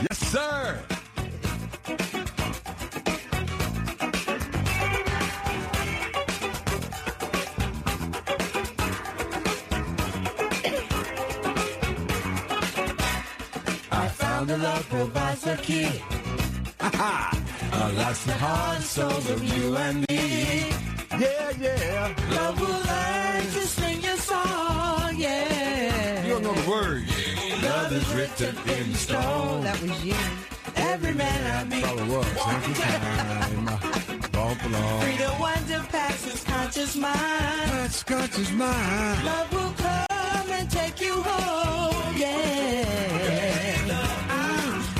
Yes, sir. I found a love provides a key. Unlocks the heart and souls of you and me. Yeah, yeah. Love will learn to sing your song, yeah. You don't know the words. Love is written in stone. That was you. Every man I meet. That's all it was. Thank you, time. Bump along. Free to wonder past his conscious mind. That's conscious mind. Love will come and take you home, yeah.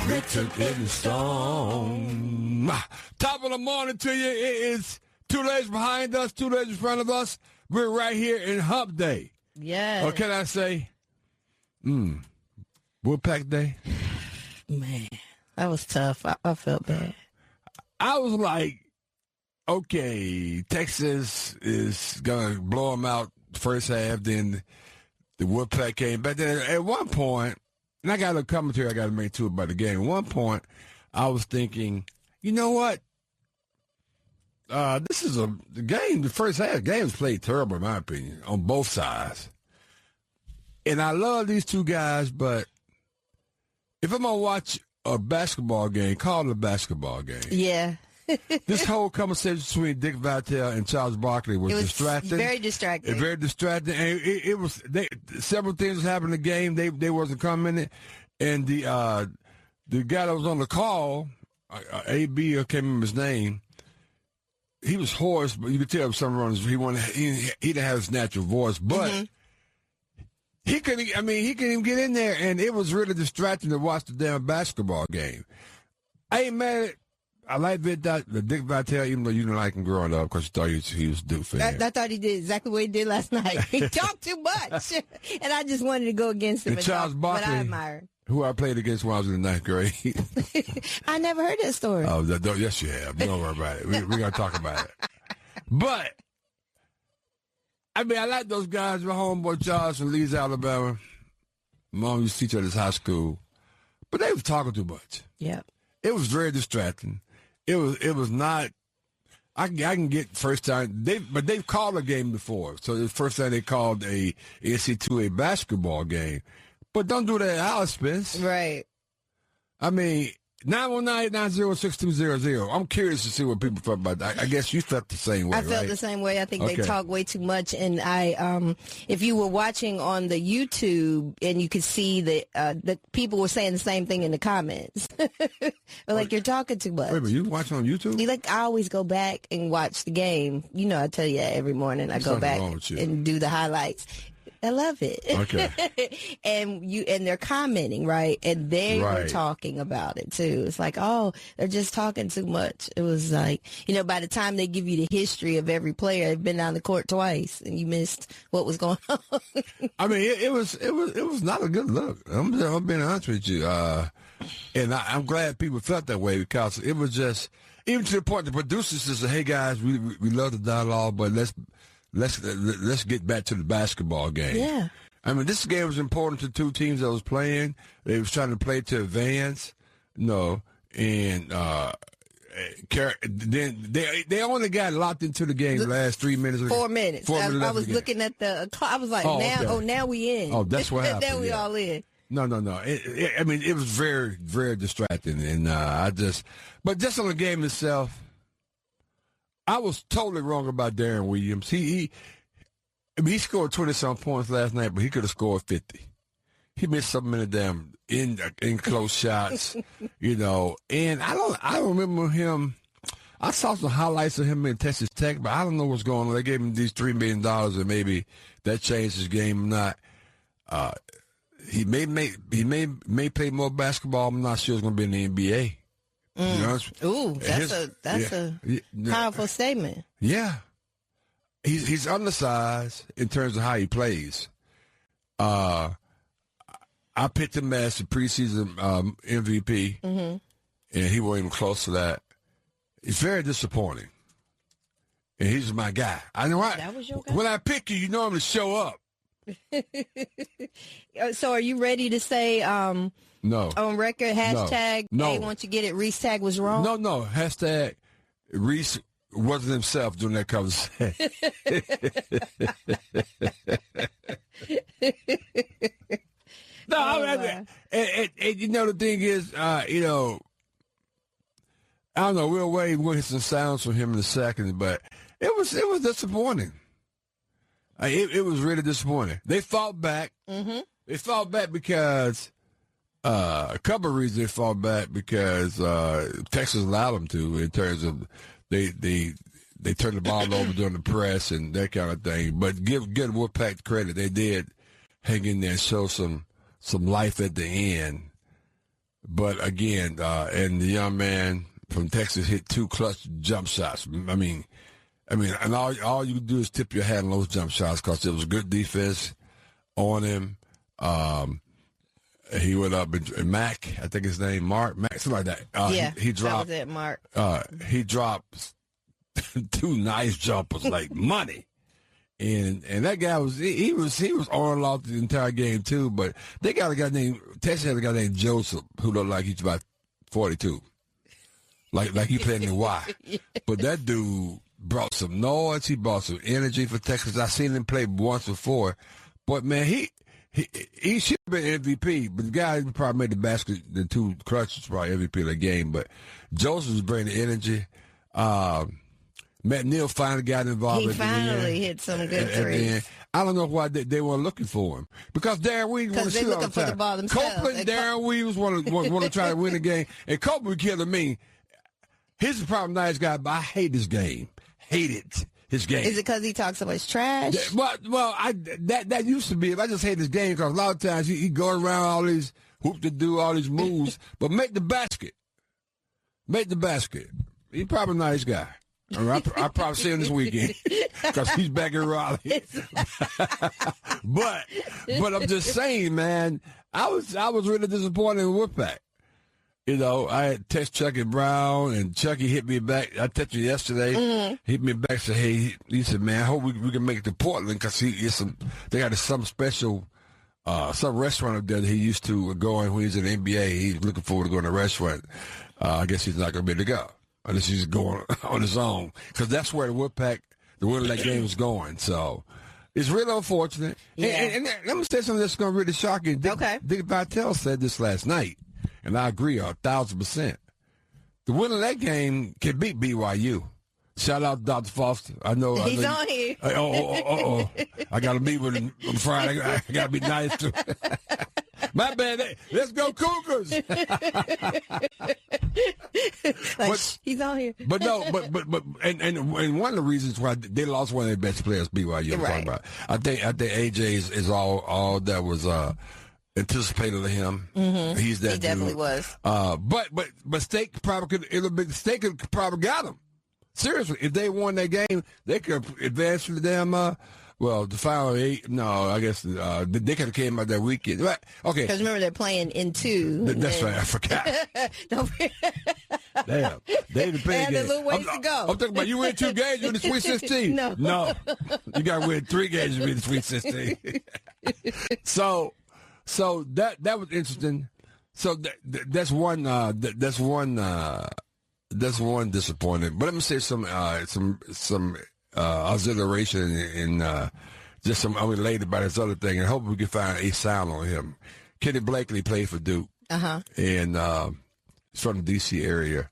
Written in stone. Top of the morning to you. It is 2 days behind us, 2 days in front of us. We're right here in Hump Day. Yeah. Or can I say, Woodpack Day? Man, that was tough. I felt bad. I was like, okay, Texas is going to blow them out first half. Then the Woodpack came back. Then at one point, and I got a commentary I got to make too about the game. At one point, I was thinking, you know what? This is the game. The first half game was played terrible, in my opinion, on both sides. And I love these two guys, but if I'm gonna watch a basketball game, call it a basketball game. Yeah. This whole conversation between Dick Vitale and Charles Barkley was distracting. Very distracting. Very distracting. And it was several things happened in the game. They wasn't coming. And the guy that was on the call, AB, I can't remember his name. He was hoarse, but you could tell something wrong. He didn't have his natural voice, but he couldn't even get in there, and it was really distracting to watch the damn basketball game. I ain't mad at. I like Dick Vitale, even though you didn't like him growing up because you thought he was due for I thought he did exactly what he did last night. He talked too much, and I just wanted to go against him. And Charles Barkley, but I admire him. Who I played against when I was in the 9th grade. I never heard that story. Oh, yes, you have. Don't worry about it. We're going to talk about it. But, I mean, I like those guys. My homeboy Charles from Leeds, Alabama. Mom used to teach at his high school. But they were talking too much. Yeah. It was very distracting. It was not. I can get first time. But they've called a game before. So the first time they called a NCAA basketball game. But don't do that at our expense. Right. I mean, 919-906-200. I'm curious to see what people felt about that. I guess you felt the same way, I felt right? the same way. I think they talk way too much. And if you were watching on the YouTube and you could see that people were saying the same thing in the comments. Like, you're talking too much. Wait, but you watching on YouTube? I always go back and watch the game. You know, I tell you every morning I go back and do the highlights. I love it. Okay. and they're commenting, right? And they were talking about it too. It's like, oh, they're just talking too much. It was like, by the time they give you the history of every player, they've been down the court twice and you missed what was going on. I mean, it was not a good look. I'm being honest with you. And I'm glad people felt that way because it was just, even to the point the producers said, hey guys, we love the dialogue, but let's get back to the basketball game. Yeah. I mean, this game was important to two teams that was playing. They was trying to play to advance, and then they only got locked into the game the last 3 minutes. 4 minutes. I was looking at the clock. I was like, now we in. Oh, that's what happened. Now we all in. No. It was very, very distracting, and but just on the game itself. I was totally wrong about Darren Williams. He scored 20-some points last night, but he could have scored 50. He missed something in the damn in close shots, And I don't remember him. I saw some highlights of him in Texas Tech, but I don't know what's going on. They gave him these $3 million, and maybe that changed his game or not. He may play more basketball. I'm not sure it's going to be in the NBA. Ooh, that's a powerful statement. Yeah, he's undersized in terms of how he plays. I picked him as the preseason MVP, and he wasn't even close to that. It's very disappointing, and he's my guy. I know. That was your guy? When I pick you, you normally show up. So, are you ready to say? No. On record, hashtag, no. hey, once you get it, Reese Tag was wrong? No. Hashtag, Reese wasn't himself during that conversation. And you know, the thing is, you know, I don't know, we'll get some sounds from him in a second, but it was disappointing. It was really disappointing. They fought back. Mm-hmm. They fought back because a couple of reasons. They fought back because Texas allowed them to, in terms of they turned the ball over during the press and that kind of thing. But give Wolfpack credit, they did hang in there and show some life at the end. But again, and the young man from Texas hit 2 clutch jump shots. I mean, and all you can do is tip your hat on those jump shots because it was good defense on him. He went up and Mac, I think his name, Mac, something like that. He dropped. That was it, Mark. He dropped 2 nice jumpers like money. And that guy was on and off the entire game too. But they got a guy named Texas had a guy named Joseph who looked like he's about 42, like he played in the Y. Yeah. But that dude brought some noise. He brought some energy for Texas. I seen him play once before, but man, he should have been MVP. But the guy who probably made the basket, the 2 clutches, probably MVP of the game. But Joseph was bringing the energy. Matt Neal finally got involved. He finally hit some good threes. I don't know why they weren't looking for him. Because Darren Weaves want to shoot all the time. Because they're looking for the ball themselves. Copeland, Darren Weaves want to try to win the game. And Copeland killing me. Here's the problem, nice guy, but I hate his game. Hate it. His game. Is it because he talks so much trash? That used to be it. I just hate his game because a lot of times he go around all these hoop to do all these moves, but make the basket. Make the basket. He's probably a nice guy. I probably see him this weekend because he's back in Raleigh. but I'm just saying, man, I was really disappointed in Wolfpack. You know, I had text Chucky Brown, and Chucky hit me back. I texted you yesterday. Mm-hmm. He hit me back, said, hey, he said, man, I hope we can make it to Portland because they got some special, some restaurant up there that he used to go in when he was in the NBA. He's looking forward to going to a restaurant. I guess he's not going to be able to go unless he's going on his own because that's where the Wolfpack, the winner of that game is going. So it's really unfortunate. Yeah. And let me say something that's going to really shock you. Dick Vitale said this last night. And I agree 1,000%. The winner of that game can beat BYU. Shout out to Dr. Foster. I know he's on here. I got to meet with him on Friday. I got to be nice to him. My bad. Let's go Cougars. He's on here. But and one of the reasons why they lost one of their best players, BYU. Right. I think AJ is all that was anticipated of him. Mm-hmm. He's that. He definitely dude. Was. But State probably could probably got him. Seriously, if they won that game, they could advance to the damn. The final 8. No, I guess they could have came out that weekend. Right? Okay. Because remember they're playing in 2. That's right. I forgot. Damn. They had a little ways to go. I'm talking about you win 2 games, you're in the Sweet 16. No. You got to win 3 games to be in the Sweet 16. So that was interesting. So that's one disappointment. But let me say some exhilaration and just some unrelated about this other thing, and hope we can find a sound on him. Kenny Blakely played for Duke, and he's from the D.C. area.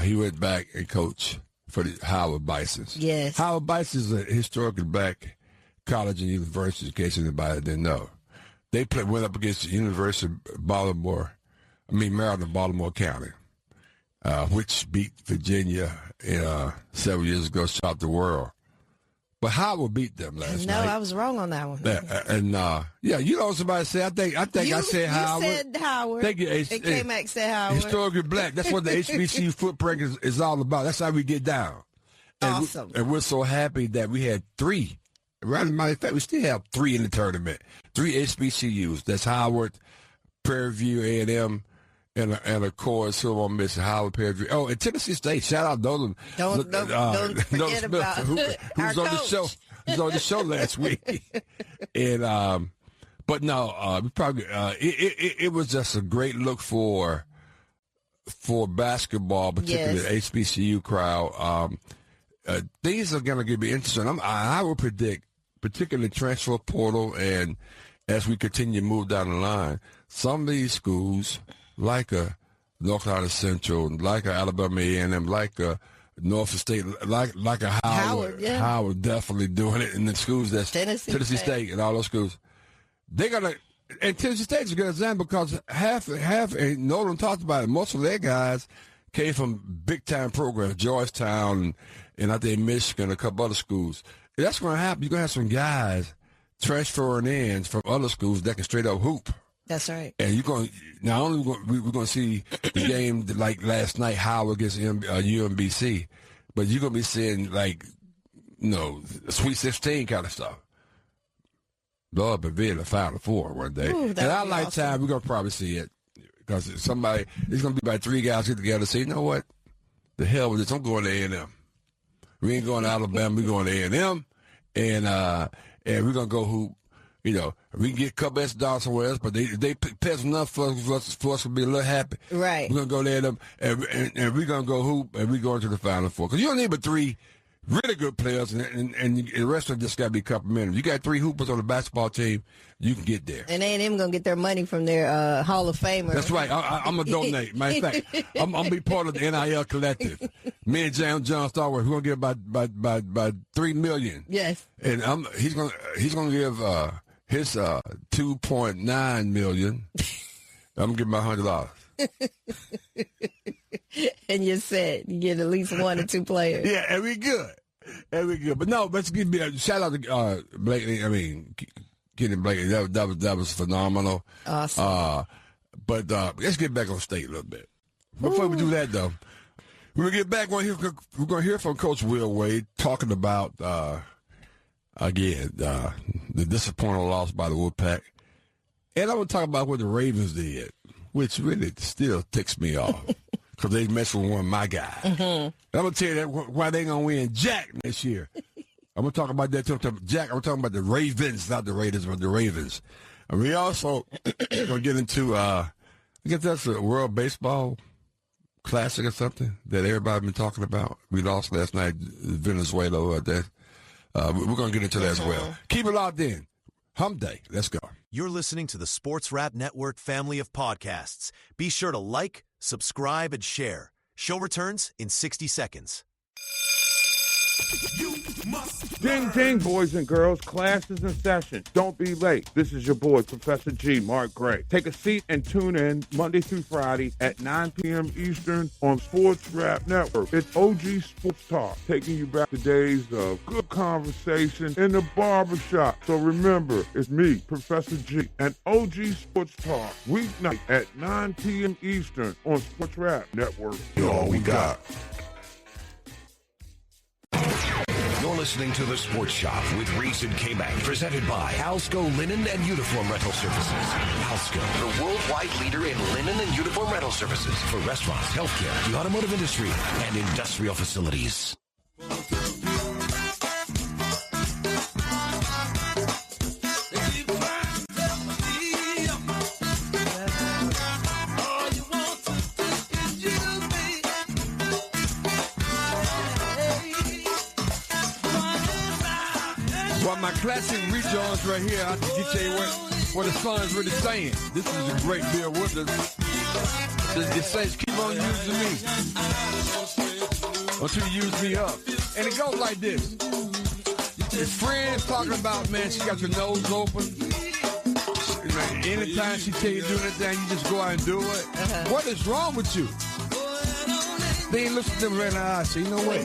He went back and coached for the Howard Bisons. Yes, Howard Bisons is a historically black college and university, in case anybody didn't know. They went up against the University of Maryland, Baltimore County, which beat Virginia several years ago, shocked the world. But Howard beat them last night. No, I was wrong on that one. You know what somebody said? I think I said Howard. You said Howard. Thank you. K-Mac said Howard. Historically black. That's what the HBCU footprint is all about. That's how we get down. Awesome. And we're so happy that we had 3. Right, as a matter of fact, we still have 3 in the tournament. 3 HBCUs. That's Howard, Prairie View, A&M, and of course, who I'm missing, Howard, Prairie View. Oh, and Tennessee State. Shout out Nolan. Don't forget about who's on the show. Who's on the show last week. And But no, probably it was just a great look for basketball, particularly the HBCU crowd. These are going to be interesting. I would predict, particularly transfer portal, and as we continue to move down the line, some of these schools, like North Carolina Central, like Alabama A&M, like Norfolk State, like a Howard definitely doing it, in the schools that's Tennessee State and all those schools. They're gonna, and Tennessee State's a good example because half, and Nolan talked about it. Most of their guys came from big time programs, Georgetown, and I think Michigan, a couple other schools. And that's going to happen. You're going to have some guys transferring in from other schools that can straight up hoop. That's right. And you're going not only we're going to see the game like last night, Howard against UMBC, but you're going to be seeing Sweet 16 kind of stuff. Lord, but be in the Final Four one day. Ooh, in our lifetime, we're going to probably see it because it's going to be about 3 guys get together and say, you know what, the hell with this, I'm going to A&M. We ain't going to Alabama, we're going to A&M, and we're going to go hoop. We can get a couple extra dollars somewhere else, but they pay enough for us to be a little happy. Right. We're going to go there and we're going to go hoop, and we're going to the Final Four. Because you don't need but 3 really good players, and the rest of them just got to be complimentary. You got 3 hoopers on the basketball team, you can get there. And A&M going to get their money from their Hall of Famer. That's right. I'm going to donate. Matter of fact, I'm going to be part of the NIL collective. Me and John Starworth, we're going to get about $3 million. Yes. And he's going to give his $2.9 million. I'm going to give him $100. And you're set. You get at least 1 or 2 players. Yeah, and we good. But no, let's give me a shout out to Blakely. I mean, Kenny Blakely. That was phenomenal. Awesome. But let's get back on state a little bit. Before we do that, though, when we get back, we're going to hear from Coach Will Wade talking about, again, the disappointing loss by the Wolfpack. And I want to talk about what the Ravens did, which really still ticks me off because they messed with one of my guys. Mm-hmm. And I'm going to tell you why they going to win Jack this year. I'm going to talk about that too. Jack, I'm talking about the Ravens, not the Raiders, but the Ravens. And we also going to get into, I guess that's a World Baseball Classic or something that everybody been talking about. We lost last night, Venezuela. We're going to get into that as well. Keep it locked in. Hump Day. Let's go. You're listening to the Sports Rap Network family of podcasts. Be sure to like, subscribe, and share. Show returns in 60 seconds. Ding, ding, boys and girls. Class is in session. Don't be late. This is your boy, Professor G, Mark Gray. Take a seat and tune in Monday through Friday at 9 p.m. Eastern on Sports Rap Network. It's OG Sports Talk, taking you back to days of good conversation in the barbershop. So remember, it's me, Professor G, and OG Sports Talk, weeknight at 9 p.m. Eastern on Sports Rap Network. All we got. You're listening to The Sports Shop with Reese and K-Mac, presented by Alsco Linen and Uniform Rental Services. Alsco, the worldwide leader in linen and uniform rental services for restaurants, healthcare, the automotive industry, and industrial facilities. My classic rejoins right here. I can get you what the song's really saying. This is a great Bill Withers. It says, keep on using me until you use me up. And it goes like this. Your friend's talking about, man, she got your nose open. Anytime she tell you to do anything, you just go out and do it. Uh-huh. What is wrong with you? They ain't looking at them right in the eye. Say, you know what?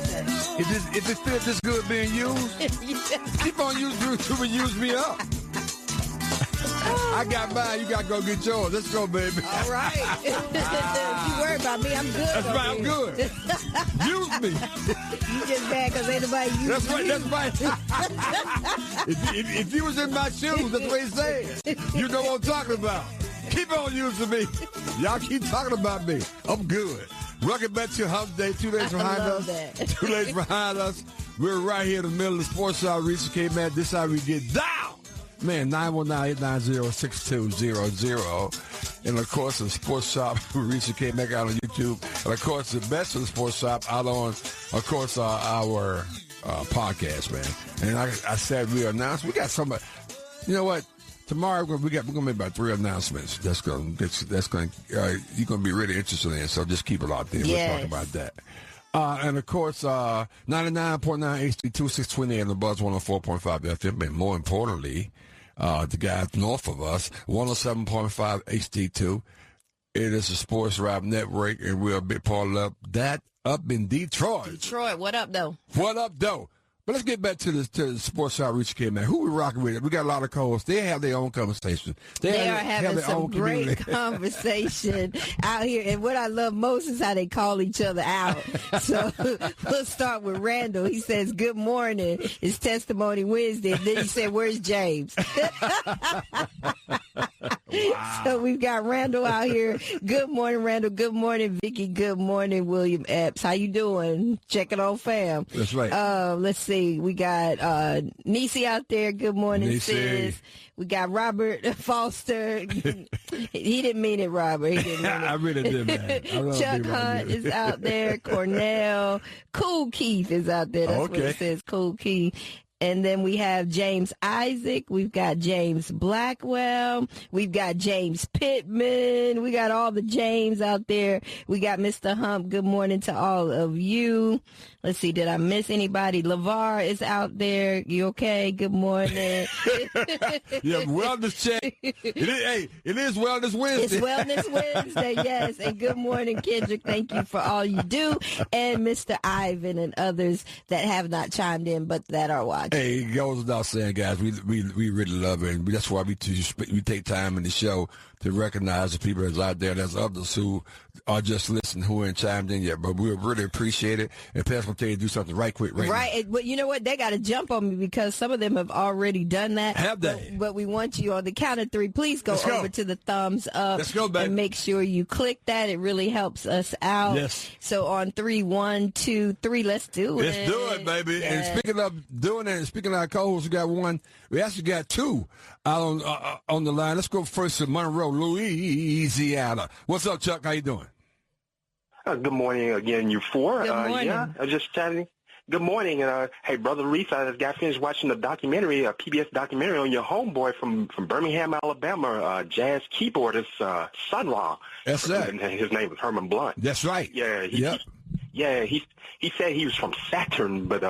If it feels this good being used, keep on use me up. I got mine. You got to go get yours. Let's go, baby. All right. You worry about me. I'm good. That's right. I'm good. Use me. You just bad because ain't nobody using me. That's right. If you was in my shoes, that's what he said. You know what I'm talking about. Keep on using me. Y'all keep talking about me. I'm good. Welcome back to Hump Day. 2 days behind us. 2 days behind us. We're right here in the middle of the sports hour. Reese came at this how we get down. Man, 919-890-6200. And, of course, the Sports Shop, Reese came back out on YouTube. And, of course, the best of the Sports Shop out on, of course, our podcast, man. And I said we announced. We got somebody. You know what? Tomorrow we're gonna make about 3 announcements. You're gonna be really interested in. So just keep it out there. Yes. We'll talk about that. And of course, 99.9 HD2 620 and the Buzz 104.5 FM. And more importantly, the guys north of us, 107.5 HD2. It is the Sports Rap Network, and we're a big part of that up in Detroit. Detroit, what up, though? What up, though? But let's get back to the Sports Outreach came out. Who we rocking with? We got a lot of co-hosts. They have their own conversation. They are having some great conversation out here. And what I love most is how they call each other out. So we'll start with Randall. He says, good morning. It's Testimony Wednesday. And then he said, where's James? Wow. So we've got Randall out here. Good morning, Randall. Good morning, Vicky. Good morning, William Epps. How you doing? Checking on fam. That's right. Let's see. We got Nisi out there. Good morning, Nisi. Sis. We got Robert Foster. He didn't mean it, Robert. He didn't mean it. I really did, man. Chuck Hunt is out there. Cornell. Cool Keith is out there. That's what it says, Cool Keith. And then we have James Isaac. We've got James Blackwell. We've got James Pittman. We got all the James out there. We got Mr. Hump. Good morning to all of you. Let's see. Did I miss anybody? LeVar is out there. You okay? Good morning. Yeah, wellness check. It is Wellness Wednesday. It's Wellness Wednesday, yes. And good morning, Kendrick. Thank you for all you do. And Mr. Ivan and others that have not chimed in but that are watching. Hey, it goes without saying, guys, we really love it. And that's why we take time in the show to recognize the people that's out there. There's others who are just listening who ain't chimed in yet, but we really appreciate it. And Pat's going to tell you to do something right quick now. Right. But you know what? They got to jump on me because some of them have already done that. Have they? But we want you on the count of 3. Please go over to the thumbs up. Let's go, baby. And make sure you click that. It really helps us out. Yes. So on 3, 1, 2, 3, let's do it. Let's do it, baby. Yes. And speaking of doing it, and speaking of our co-hosts, we got one. We actually got 2 out on the line. Let's go first to Monroe, Louisiana. What's up, Chuck? How you doing? Good morning again, you 4. Good morning. Yeah, I was just chatting. Good morning. Hey, Brother Reese, I just got finished watching the documentary, a PBS documentary on your homeboy from Birmingham, Alabama, jazz keyboardist Sun Ra. That's right. His name was Herman Blunt. That's right. Yeah. He said he was from Saturn, but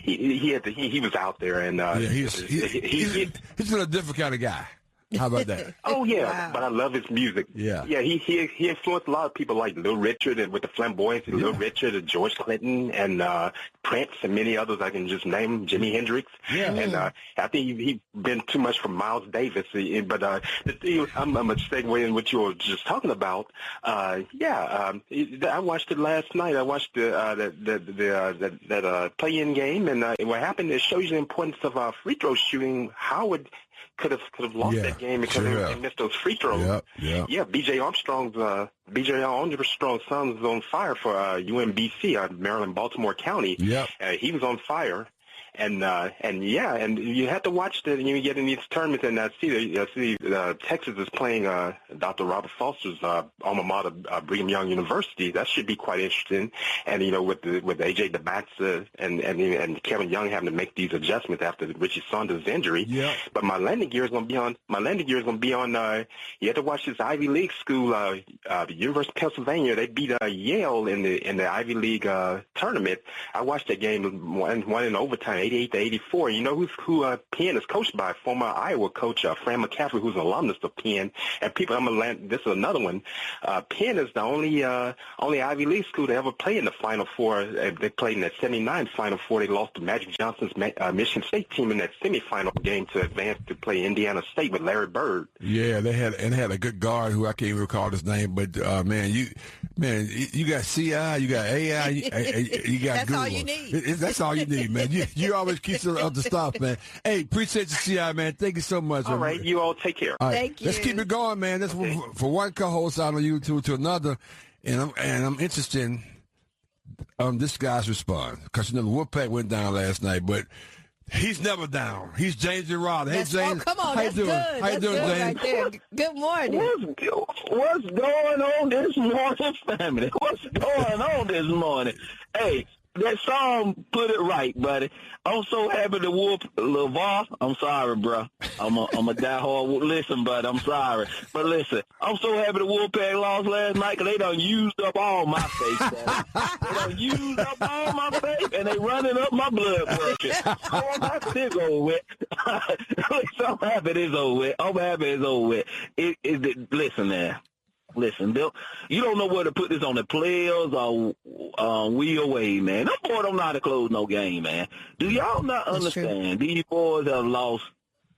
he was out there, and he's a different kind of guy. How about that? Oh, yeah, Wow. But I love his music. Yeah. Yeah, he influenced a lot of people like Little Richard and with the Flamboyants, Little Richard and George Clinton and Prince and many others I can just name, Jimi Hendrix. Yeah. And I think he's been too much from Miles Davis. But I'm going to segue in what you were just talking about. I watched it last night. I watched that play-in game, and what happened, it shows you the importance of free throw shooting. Howard could have lost that game because they missed those free throws. Yeah, B.J. Armstrong's son was on fire for UMBC, Maryland, Baltimore County. Yep. He was on fire. And you have to watch that, and you get in these tournaments, and I see Texas is playing Dr. Robert Foster's alma mater, Brigham Young University. That should be quite interesting. And with AJ DeBatsa and Kevin Young having to make these adjustments after Richie Saunders' injury. Yeah. But my landing gear is going to be on. You have to watch this Ivy League school, the University of Pennsylvania. They beat Yale in the Ivy League tournament. I watched that game, one in overtime. 88-84. You know who Penn is coached by? Former Iowa coach Fran McCaffrey, who's an alumnus of Penn. And people, this is another one. Penn is the only Ivy League school to ever play in the Final Four. They played in that 79 Final Four. They lost to Magic Johnson's Michigan State team in that semifinal game to advance to play Indiana State with Larry Bird. Yeah, they had a good guard who I can't even recall his name, but you got CI, you got AI, you got That's Google. all you need. That's all you need, man. You always keep some other stuff, man. Hey, appreciate you, CI, man. Thank you so much. All right, you all take care. All right. Thank you. Let's keep it going, man. That's for one co-host out on YouTube to another, and I'm interested in this guy's response because the Wolfpack went down last night, but He's never down. He's James Gerard. Hey, James. Come on, how you doing? Good. How you doing, James? Right there. Good morning. What's going on this morning, family? What's going on this morning? Hey, that song put it right, buddy. I'm so happy to whoop LeVar. I'm sorry, bro. I'm a diehard. Listen, buddy, I'm sorry. But listen, I'm so happy the Wolfpack lost last night because they done used up all my faith, buddy. They done used up all my faith, and they running up my blood pressure. Oh, I'm happy this over with. I'm happy this over with. I'm happy it's over with. Listen, man. Listen, Bill, you don't know where to put this on the players or we away, man. Them boys don't know how to close no game, man. Do y'all not understand? These boys have lost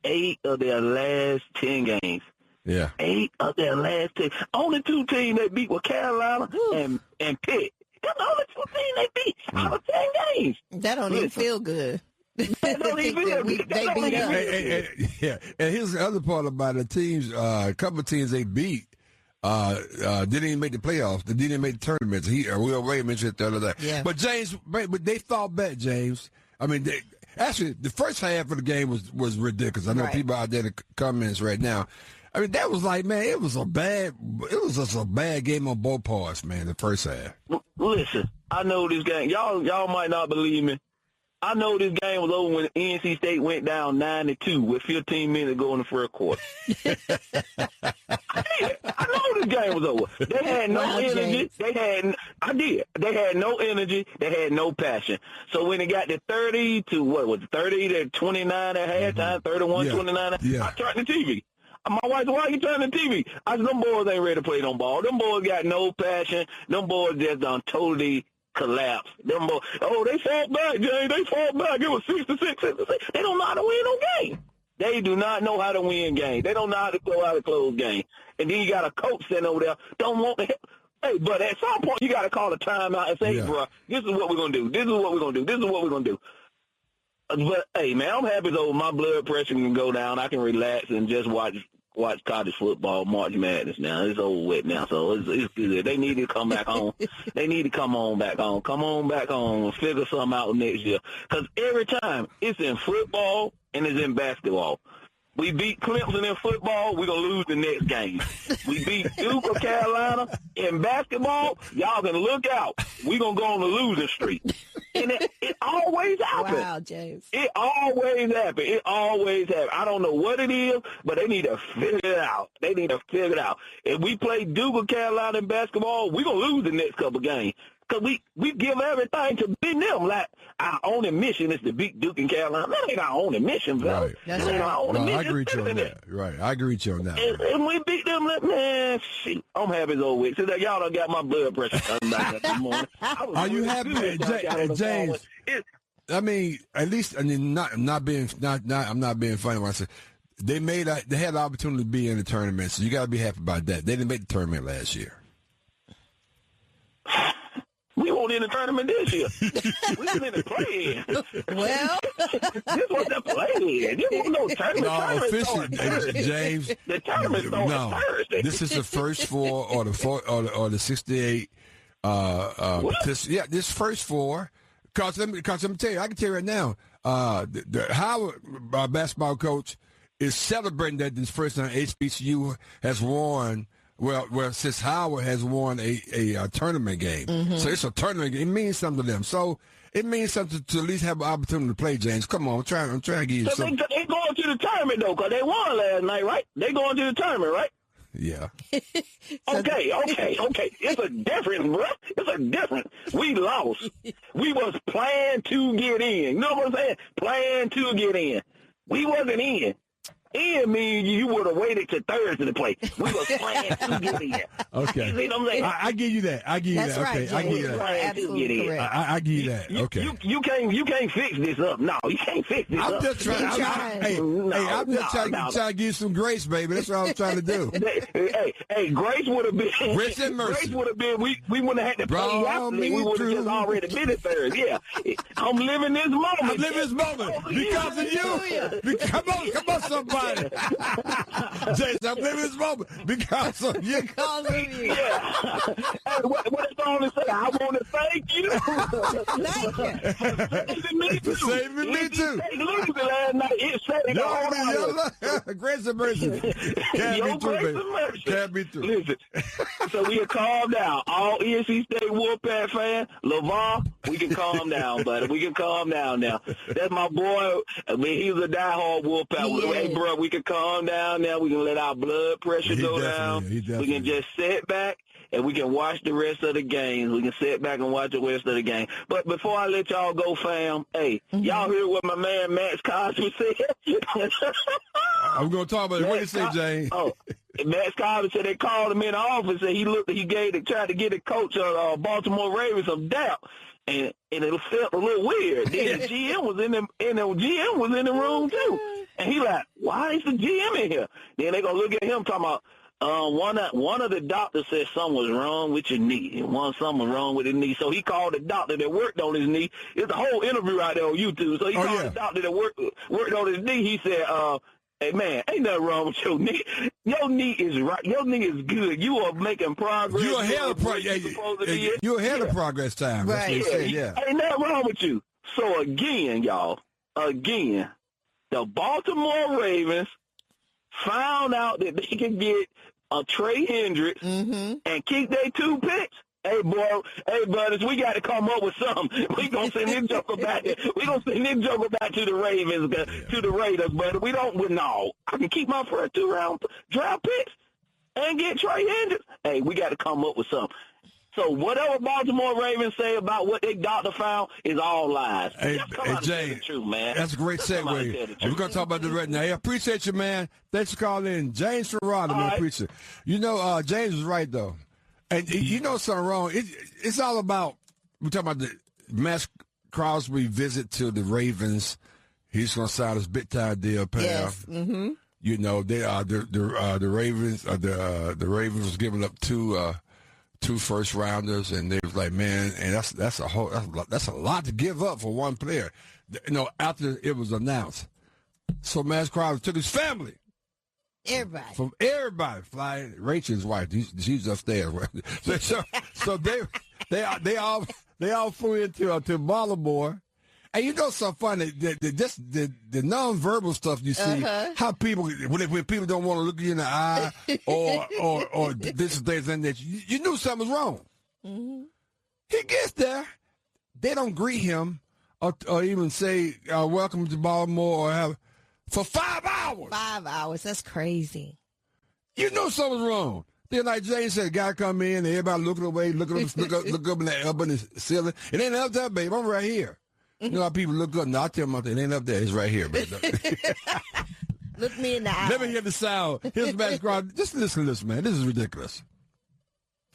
8 of their last 10 games. Yeah. 8 of their last 10. Only 2 teams they beat were Carolina and Pitt. That's the only 2 teams they beat out of 10 games. That don't even feel good. That don't even feel good. They beat us. Yeah. And here's the other part about the teams. A couple of teams they beat. Didn't even make the playoffs. They didn't even make the tournaments. Will Ray mentioned it the other day. Yeah. But James, but they fought back, James. I mean, actually, the first half of the game was ridiculous. I know people out there in the comments right now. I mean, that was like, man, it was just a bad game on both parts, man. The first half. Listen, I know this game. Y'all might not believe me. I know this game was over when NC State went down 9-2 with 15 minutes to go in the first quarter. I know this game was over. They had no energy. They had no energy. They had no passion. So when it got to 30 to 29 at halftime, 31-29, I turned the TV. My wife said, why you turning the TV? I said, them boys ain't ready to play no ball. Them boys got no passion. Them boys just done totally collapse. Them boys, they fought back, Jay. They fought back. It was 6-6. They don't know how to win no game. They do not know how to win games. They don't know how to go out of close games. And then you got a coach sitting over there, don't want to help. Hey, but at some point you got to call a timeout and say, hey, bro, this is what we're going to do. This is what we're going to do. This is what we're going to do. But, hey, man, I'm happy though my blood pressure can go down. I can relax and just watch college football, March Madness now. It's over with now, so it's good. They need to come back home. They need to come on back home. Come on back home and figure something out next year. Because every time it's in football and it's in basketball. We beat Clemson in football, we're going to lose the next game. We beat Duke or Carolina in basketball, y'all can look out. We're going to go on the losing streak. And it always happens. Wow, James. It always happens. It always happens. I don't know what it is, but they need to figure it out. They need to figure it out. If we play Duke or Carolina in basketball, we're going to lose the next couple games. Because we give everything to beat them. Like, our only mission is to beat Duke and Carolina. That ain't our only mission, bro. Right. That's right. I agree with you on that. Right. I agree with you on that. And we beat them, like, man, shit. I'm happy it's over with. So that y'all done got my blood pressure coming back this morning. Are you happy, James? I mean, at least, I'm not being funny when I say they had the opportunity to be in the tournament, so you got to be happy about that. They didn't make the tournament last year. We weren't in the tournament this year. We was in the play-in. Well, this was the play-in. This was no tournament. No, officially, James. The tournament started Thursday. This is the first 4 or the 68. This first 4. Because let me tell you, I can tell you right now, the Howard basketball coach is celebrating that this first time HBCU has won. Well, since Howard has won a tournament game, so it's a tournament game. It means something to them. So it means something to at least have an opportunity to play, James. Come on, I'm trying to give you something. They going to the tournament, though, because they won last night, right? They going to the tournament, right? Yeah. Okay. It's a difference, bro. It's a difference. We lost. We was playing to get in. You know what I'm saying? Playing to get in. We wasn't in. And you would have waited till Thursday to play. We was playing to get in. Okay. You see what I'm saying? I give you that. I give you That's that. right, Okay. I give you that. Absolutely correct. I give you that. Okay. You can't fix this up. No, you can't fix this up. I'm just trying. I'm just trying to give you some grace, baby. That's what I'm trying to do. Hey, grace would have been. Grace and mercy. Grace would have been. We wouldn't have had to play yesterday. We would have just already been it Thursday. Yeah. I'm living this moment. I'm living this moment because of you. Come on, somebody. somebody. Jason, I'm living this moment because of you. Because of you. Yeah. Hey, what the song to say? I want to thank you. Thank you. For saving me too. Losing last night, it said it all. Grace and mercy. Can't be true, baby. Can't be true. Listen, so we can calm down. All NC State Wolfpack fans, LeVar, we can calm down, buddy. We can calm down now. That's my boy. I mean, he's a diehard Wolfpack. Hey, bro, we can calm down now. We can let our blood pressure go down. We can just sit back and we can watch the rest of the games. We can sit back and watch the rest of the game. But before I let y'all go, fam, hey, y'all hear what my man Max Cosby said? I'm going to talk about it. What did you say, Jane? Max Cosby said they called him in the office and tried to get the coach of Baltimore Ravens some doubt. And it felt a little weird. Then the GM was in the room too. And he like, why is the GM in here? Then they gonna look at him talking about one of the doctors said something was wrong with your knee. Something was wrong with his knee. So he called the doctor that worked on his knee. It's a whole interview out there on YouTube. So he called the doctor that worked on his knee. He said, hey, man, ain't nothing wrong with your knee. Your knee is right. Your knee is good. You are making progress. You're ahead of progress. You're ahead of progress time. Right. That's what he said, yeah. Ain't nothing wrong with you. So, again, y'all, the Baltimore Ravens found out that they can get a Trey Hendricks and keep their 2 picks. Hey, brothers, we got to come up with something. We gonna send this joker back. We gonna send this joker back to the Ravens, to the Raiders, brother. I can keep my first 2-round draft picks and get Trey Hendricks. Hey, we got to come up with something. So whatever Baltimore Ravens say about what they doctor found is all lies. Hey, Jay, the truth, man. That's a great segue. We're going to talk about the right now. Hey, I appreciate you, man. Thanks for calling in. James Ferrara, man. Appreciate it. You know, James was right, though. And you know something wrong. It's all about, we're talking about the Max Crosby visit to the Ravens. He's going to sign his big-time deal, pal. Yes. Mm-hmm. You know, the Ravens, the Ravens was giving up two first rounders, and they was like, man, and that's a lot to give up for one player. You know, after it was announced. So Max Crosby took his family. Everybody flying. Rachel's wife, she's upstairs. so they all flew into Baltimore. And you know something funny, the nonverbal stuff you see, how people when people don't want to look you in the eye or this and that and that, you knew something was wrong. Mm-hmm. He gets there, they don't greet him or even say welcome to Baltimore for 5 hours. 5 hours, that's crazy. You know something's wrong. Then, like James said, guy come in, everybody looking away, look up in the ceiling. It ain't up there, babe. I'm right here. You know how people look up? No, I tell them it ain't up there. It's right here, baby. Look me in the eye. Let me hear the sound. Here's Max Crosby. Just listen to this, man. This is ridiculous.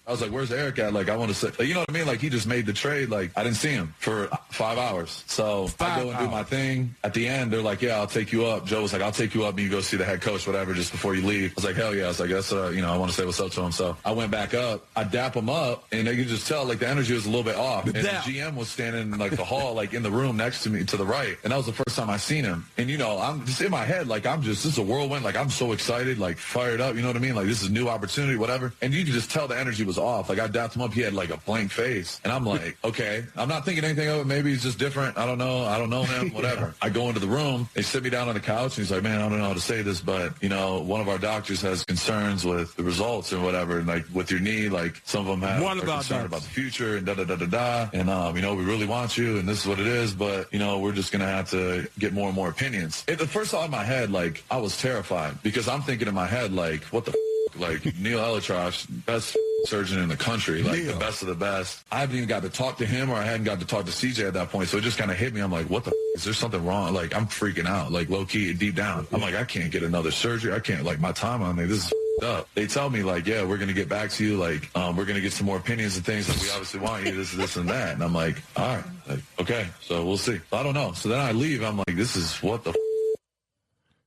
I was like, where's Eric at? Like, I want to say, you know what I mean? Like, he just made the trade. Like, I didn't see him for 5 hours. So I go and do my thing. At the end, they're like, yeah, I'll take you up. Joe was like, I'll take you up and you go see the head coach, whatever, just before you leave. I was like, hell yeah. I was like, that's, I want to say what's up to him. So I went back up. I dap him up, and you could just tell, like, the energy was a little bit off. And the GM was standing in, like, the hall, like, in the room next to me to the right. And that was the first time I seen him. And, I'm just in my head, like, this is a whirlwind. Like, I'm so excited, like, fired up. You know what I mean? Like, this is a new opportunity, whatever. And you could just tell the energy was off. Like, I dapped him up. He had like a blank face, and I'm like, okay, I'm not thinking anything of it. Maybe he's just different. I don't know him, whatever. I go into the room, they sit me down on the couch, and he's like, man, I don't know how to say this, but one of our doctors has concerns with the results and whatever, and like with your knee, like some of them are concerned about the future and and we really want you, and this is what it is, but we're just gonna have to get more and more opinions. The first thought in my head, like, I was terrified, because I'm thinking in my head, like, what the like, Neil Elitrosh, best surgeon in the country, like the best of the best. I haven't even got to talk to him, or I hadn't got to talk to CJ at that point, so it just kind of hit me. I'm like, what the is there something wrong? Like, I'm freaking out, like, low-key, deep down. I'm like, I can't get another surgery. I can't, like, my time on me, this is up. They tell me, like, yeah, we're going to get back to you, like, we're going to get some more opinions and things, like, we obviously want you, this and that. And I'm like, all right, like, okay, so we'll see. I don't know. So then I leave. I'm like, this is what the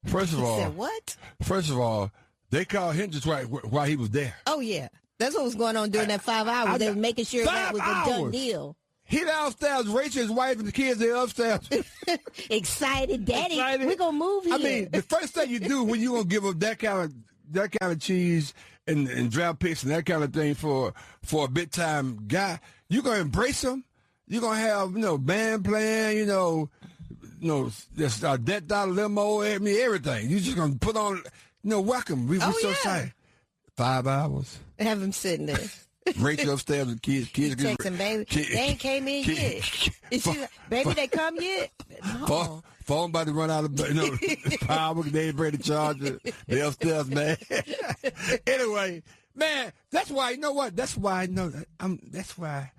First of all, said what? First of all, they called Hendricks while he was there. Oh, yeah. That's what was going on during that 5 hours. They were making sure that was a done deal. He downstairs, Rachel, his wife, and the kids, they're upstairs. Excited, Daddy. We're going to move here. I mean, the first thing you do when you going to give up that kind of cheese and draft picks and that kind of thing for a big-time guy, you're going to embrace him. You're going to have, band playing, this Death Dollar limo, I mean, everything. You're just going to put on, welcome. We're so excited. 5 hours. Have him sitting there. Rachel upstairs with kids. Texting, baby. They ain't came in yet. Is she like, baby, they come yet? No. Phone about to run out of power. They ain't ready to charge it. They upstairs, man. Anyway, man, that's why, you know what? That's why I know that. That's why.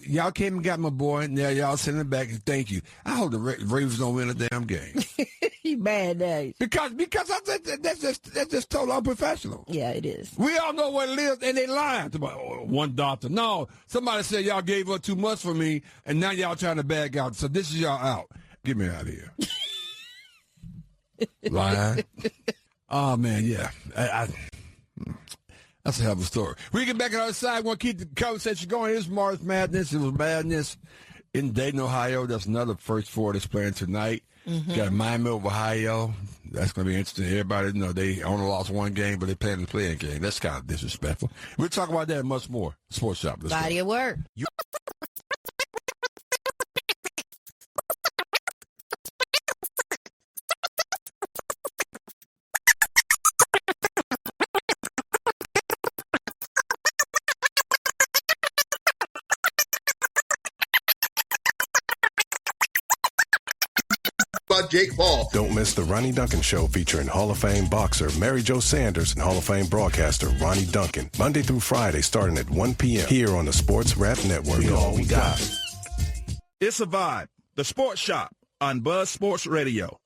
Y'all came and got my boy, and now y'all sending it back, and thank you. I hope the Ravens don't win a damn game. You mad now? Because I think that's just total unprofessional. Yeah, it is. We all know what it is, and they lying. One doctor. No, somebody said y'all gave up too much for me, and now y'all trying to bag out. So this is y'all out. Get me out of here. Lying. Oh, man, yeah. That's a hell of a story. We get back on the other side. We're going to keep the conversation going. It's March Madness. It was madness in Dayton, Ohio. That's another first four that's playing tonight. Mm-hmm. Got Miami over Ohio. That's going to be interesting. Everybody they only lost one game, but they playing the playing game. That's kind of disrespectful. We'll talk about that and much more. Sports Shop. Body of work. Jake Paul. Don't miss the Ronnie Duncan Show featuring Hall of Fame boxer Mary Jo Sanders and Hall of Fame broadcaster Ronnie Duncan. Monday through Friday starting at 1 p.m. here on the Sports Rap Network. We all we got. It's a vibe. The Sports Shop on Buzz Sports Radio.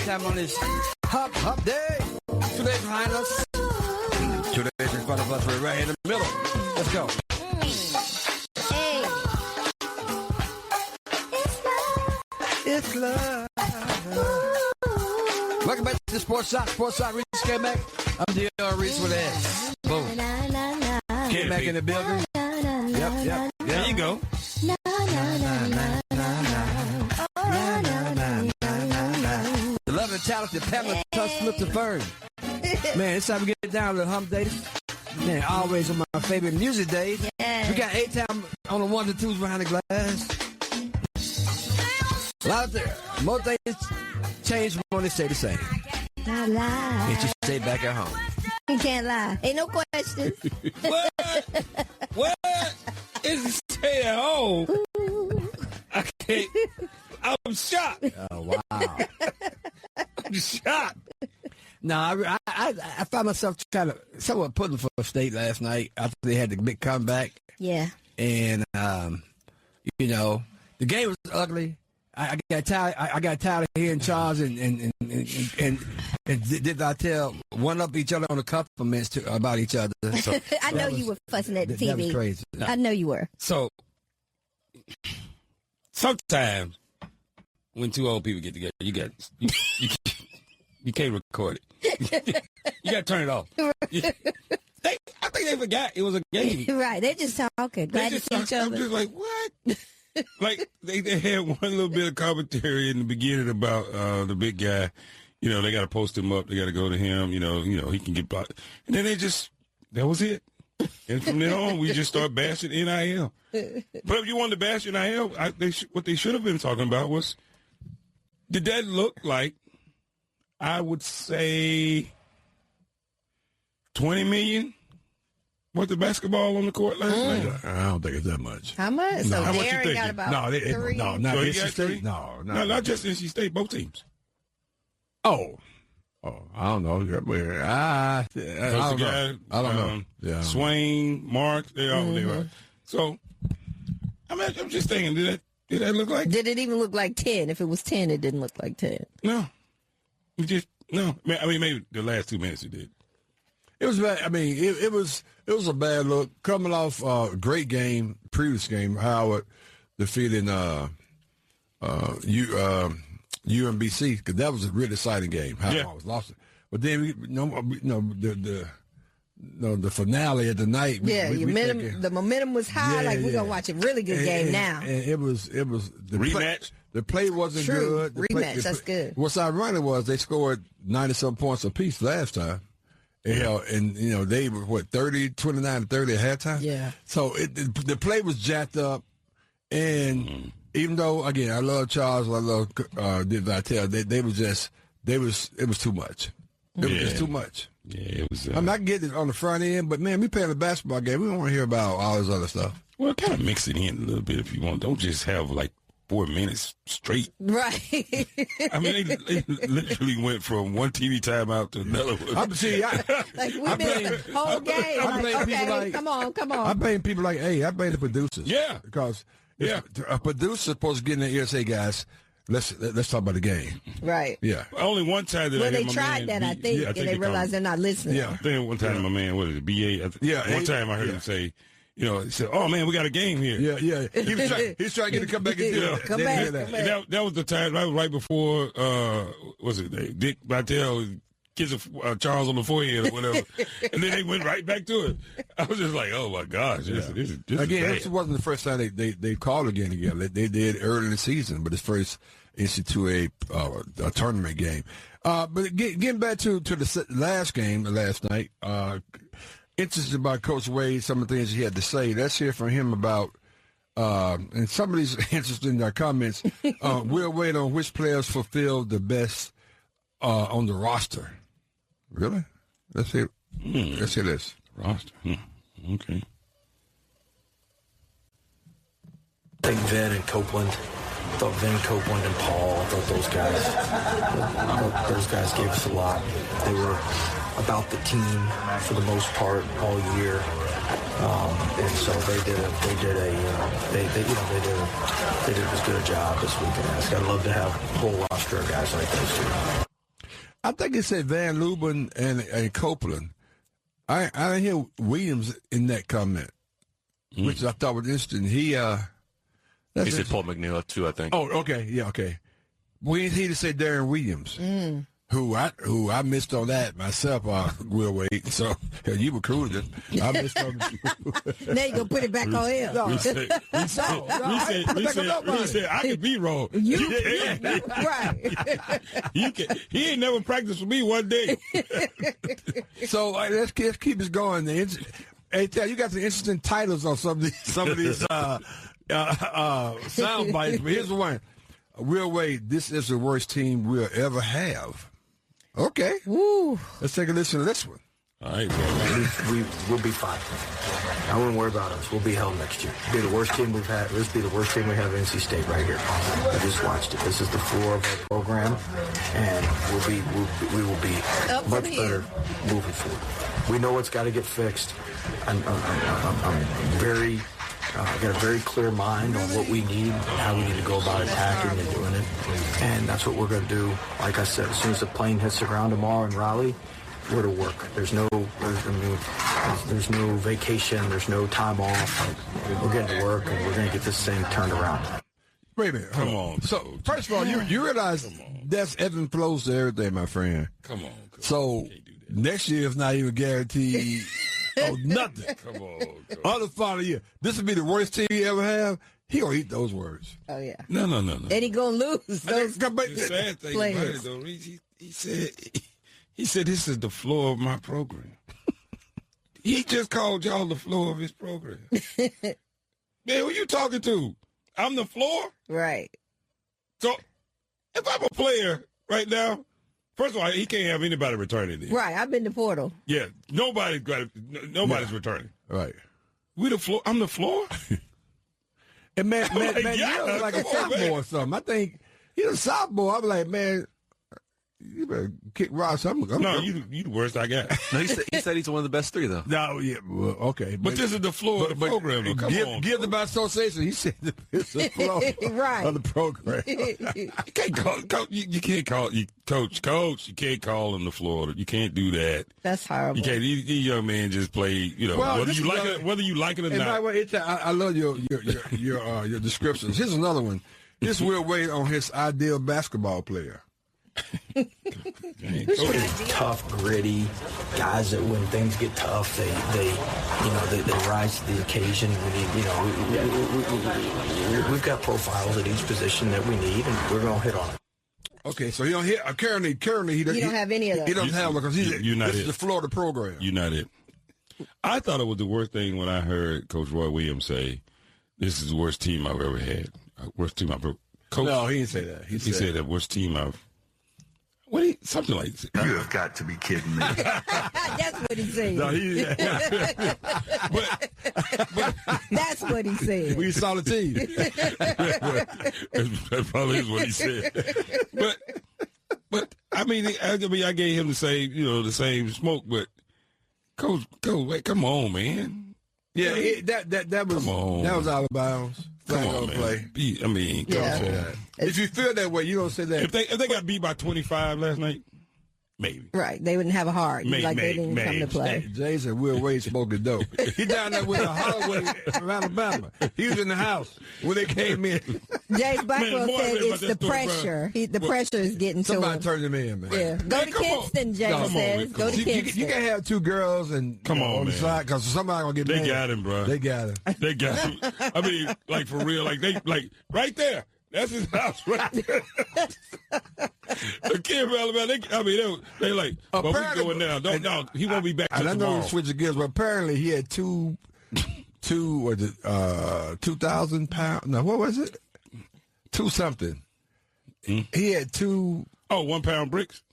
On this hop day. 2 days behind us. 2 days in front of us. We're right in the middle. Let's go. Hey. It's love. Welcome back to the Sports Shop. Sports Shop. Reese came back. I'm D.R. Reese with S. Boom. Came back in the building. Yep. There you go. The love and talented Pamela Smith III. Man, it's time we get down to the hump day. Man, always on my favorite music days. Yeah. We got 8 time on the 1s and 2s behind the glass. A lot of things. Most things change when they stay the same. Not lie. Can't you stay back at home? You can't lie. Ain't no questions. What is stay at home? I can't. I'm shocked. Oh, wow. I'm shocked. No, I found myself trying to somewhat putting for a state last night after they had the big comeback. Yeah. And, the game was ugly. I got tired of hearing Charles and did I tell one up each other on the compliments about each other. So, I know you were fussing at the TV. That was crazy. No. I know you were. So sometimes when two old people get together, you can't record it. You got to turn it off. I think they forgot it was a game. Right. They're just talking. Glad to see each other. I'm just like, what? Like, they had one little bit of commentary in the beginning about the big guy. They got to post him up. They got to go to him. He can get blocked. And then that was it. And from then on, we just start bashing NIL. But if you wanted to bash NIL, what they should have been talking about was, did that look like, I would say, $20 million Was the basketball on the court last night? I don't think it's that much. How much? No. So How much you Darren think? got about three. No, not So he NC got State. three? No, Not just NC State, both teams. Oh, I don't know. I don't know. I don't know. Yeah. Swain, Mark, they were. So, I'm just thinking, did that look like? Did it even look like 10? If it was 10, it didn't look like 10. No. No. I mean, maybe the last 2 minutes it did. It was bad. I mean, it was a bad look. Coming off a great game, previous game, Howard defeating UMBC, because that was a really exciting game. Howard always lost it. But then, the finale of the night. The momentum was high. We're gonna watch a really good game now. And it was the rematch. The play wasn't good. Rematch. That's good. What's ironic was they scored 90-some points apiece last time. And they were 29-30 at halftime. Yeah. So the play was jacked up, and even though again I love Charles, I love Vitale, it was too much. It was just too much. Yeah, it was. I'm not getting it on the front end, but man, we playing a basketball game. We don't want to hear about all this other stuff. Well, kind of mix it in a little bit if you want. Don't just have 4 minutes straight. Right. I mean, they literally went from one TV timeout to another one. We missed the whole game. Come on. I blame people like, I blame the producers. Yeah. Because a producer's supposed to get in their ear and say, guys, let's talk about the game. Right. Yeah. Only one time that they tried that, I think, and they realized they're not listening. Yeah. I think one time my man, what is it, BA? One time I heard him say, he said, "Oh man, we got a game here." Yeah. He was trying to get to come back and do it. Come back. And that was the time. That was right before. Was it Dick Vitale kiss Charles on the forehead or whatever, and then they went right back to it. I was just like, "Oh my gosh, this is again." bad. This wasn't the first time they called a game together. They did early in the season, but it's first institute a tournament game. But getting back to the last game last night. Interested about Coach Wade, some of the things he had to say. Let's hear from him about, and some of these interesting comments. We'll wait on which players fulfilled the best on the roster. Really? Let's hear this. Roster. Okay. I think Vin and Copeland. I thought Vin Copeland and Paul. I thought those guys gave us a lot. They were about the team for the most part all year, and so they did as good a job this weekend. I'd love to have a whole roster of guys like those two. I think it said Van Lubin and Copeland. I didn't hear Williams in that comment, which I thought was interesting. He said Paul McNeil too, I think. Oh, okay, yeah, okay. He just said Darren Williams. Who I missed on that myself, Will Wade. So you were cruising. I missed on. Now you gonna put it back on him. We said I could be wrong. Right. He ain't never practiced with me one day. So let's keep this going. Hey, you got some interesting titles on some of these sound bites. But here's one. Will Wade, this is the worst team we'll ever have. Okay. Woo. Let's take a listen to this one. All right, we'll be fine. I wouldn't worry about us. We'll be held next year. It'll be the worst team we've had. This will be the worst team we have at NC State right here. I just watched it. This is the floor of our program, and we will be much better moving forward. We know what's got to get fixed. I'm very. I've got a very clear mind on what we need and how we need to go about attacking and doing it. And that's what we're going to do. Like I said, as soon as the plane hits the ground tomorrow in Raleigh, we're to work. There's no vacation. There's no time off. We're getting to work, and we're going to get this thing turned around. Wait a minute. Come on. So, first of all, you realize that's ebbs and flows to everything, my friend. Come on. So, next year is not even guaranteed. Oh, nothing. Come on. Other following year. This will be the worst team you ever have. He gonna eat those words. Oh yeah. No. And he gonna lose those the sad thing about it, though, he said this is the floor of my program. He just called y'all the floor of his program. Man, who you talking to? I'm the floor? Right. So if I'm a player right now, first of all, he can't have anybody returning this. Right, I've been to portal. Yeah, nobody's returning. Right. We the floor. I'm the floor. And man, you're like a sophomore or something. I think he's a sophomore. I'm like, man, you better kick Ross. You the worst I got. No, he said he's one of the best three, though. No, yeah, well, okay. But this is the floor of the program, though. Come on. Give them by association. He said it's the floor right. of the program. You can't call coach. You can't call him the floor. You can't do that. That's horrible. You can't. These young men just play. Whether you like it or not. I love your descriptions. Here's another one. This Will Wade on his ideal basketball player. Tough, gritty guys that when things get tough, they rise to the occasion. We've got profiles at each position that we need, and we're going to hit on it. Okay, so you don't hit currently he don't have any of those. He doesn't have because you're not this is the Florida program. You're not it. I thought it was the worst thing when I heard Coach Roy Williams say, "This is the worst team I've ever had. Worst team I've ever." Coach, no, he didn't say that. He said that worst team I've. Something like that. You have got to be kidding me. That's what he said. No, but that's what he said. We saw the team. That probably is what he said. But I mean, I gave him the same smoke. But Coach, wait, come on, man. Yeah, that was out of bounds. Come on, man. Play. I mean, don't say that. If you feel that way, you don't say that. If they got beat by 25 last night, maybe. Right, they wouldn't have a heart. They didn't come to play. Jason Will Wade smoking dope. He down there with a Holloway from Alabama. He was in the house when they came in. James Blackwell said it's the pressure. The pressure is getting to him. Somebody turned him in, man. Yeah. Go to Kinston, James says. Go to Kinston. You can't have two girls and on the side because somebody going to get mad. They got him, bro. They got him. They got him. I mean, like for real. Like right there. That's his house right there. The kid from Alabama, they like, well, we going now. No, he won't be back till tomorrow. I know he's switching gears, but apparently he had 2,000 pounds. No, what was it? 2 something. He had 2. Oh, 1 pound bricks?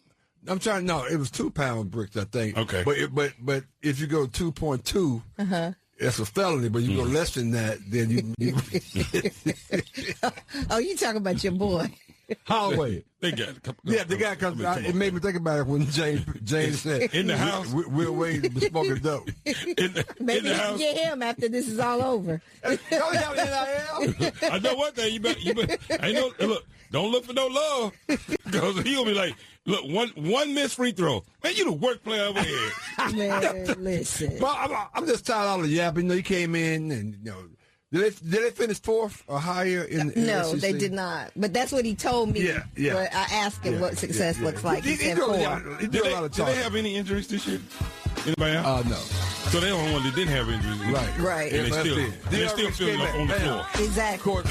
I'm trying. No, it was 2 pound bricks, I think. Okay. But if you go 2.2, that's a felony. But you go less than that, then you. Oh, you talking about your boy? Holloway. They got it. Yeah, the guy comes. It made me think about it when James said in the house. Will Wade was smoking dope. Maybe you can get him after this is all over. I know one thing. You better. Look, don't look for no love because he'll be like, look, one missed free throw. Man, you the worst player ever had. Man, listen. Well, I'm just tired of all the yapping. He came in and Did they finish 4th or higher in No, SEC? they did not. But that's what he told me. Yeah. But I asked him what success looks like. He said 4. He did a lot of talking. Did they have any injuries this year? Anybody else? No. So they only one that didn't have injuries. Right. And they're still feeling up on the floor. Exactly.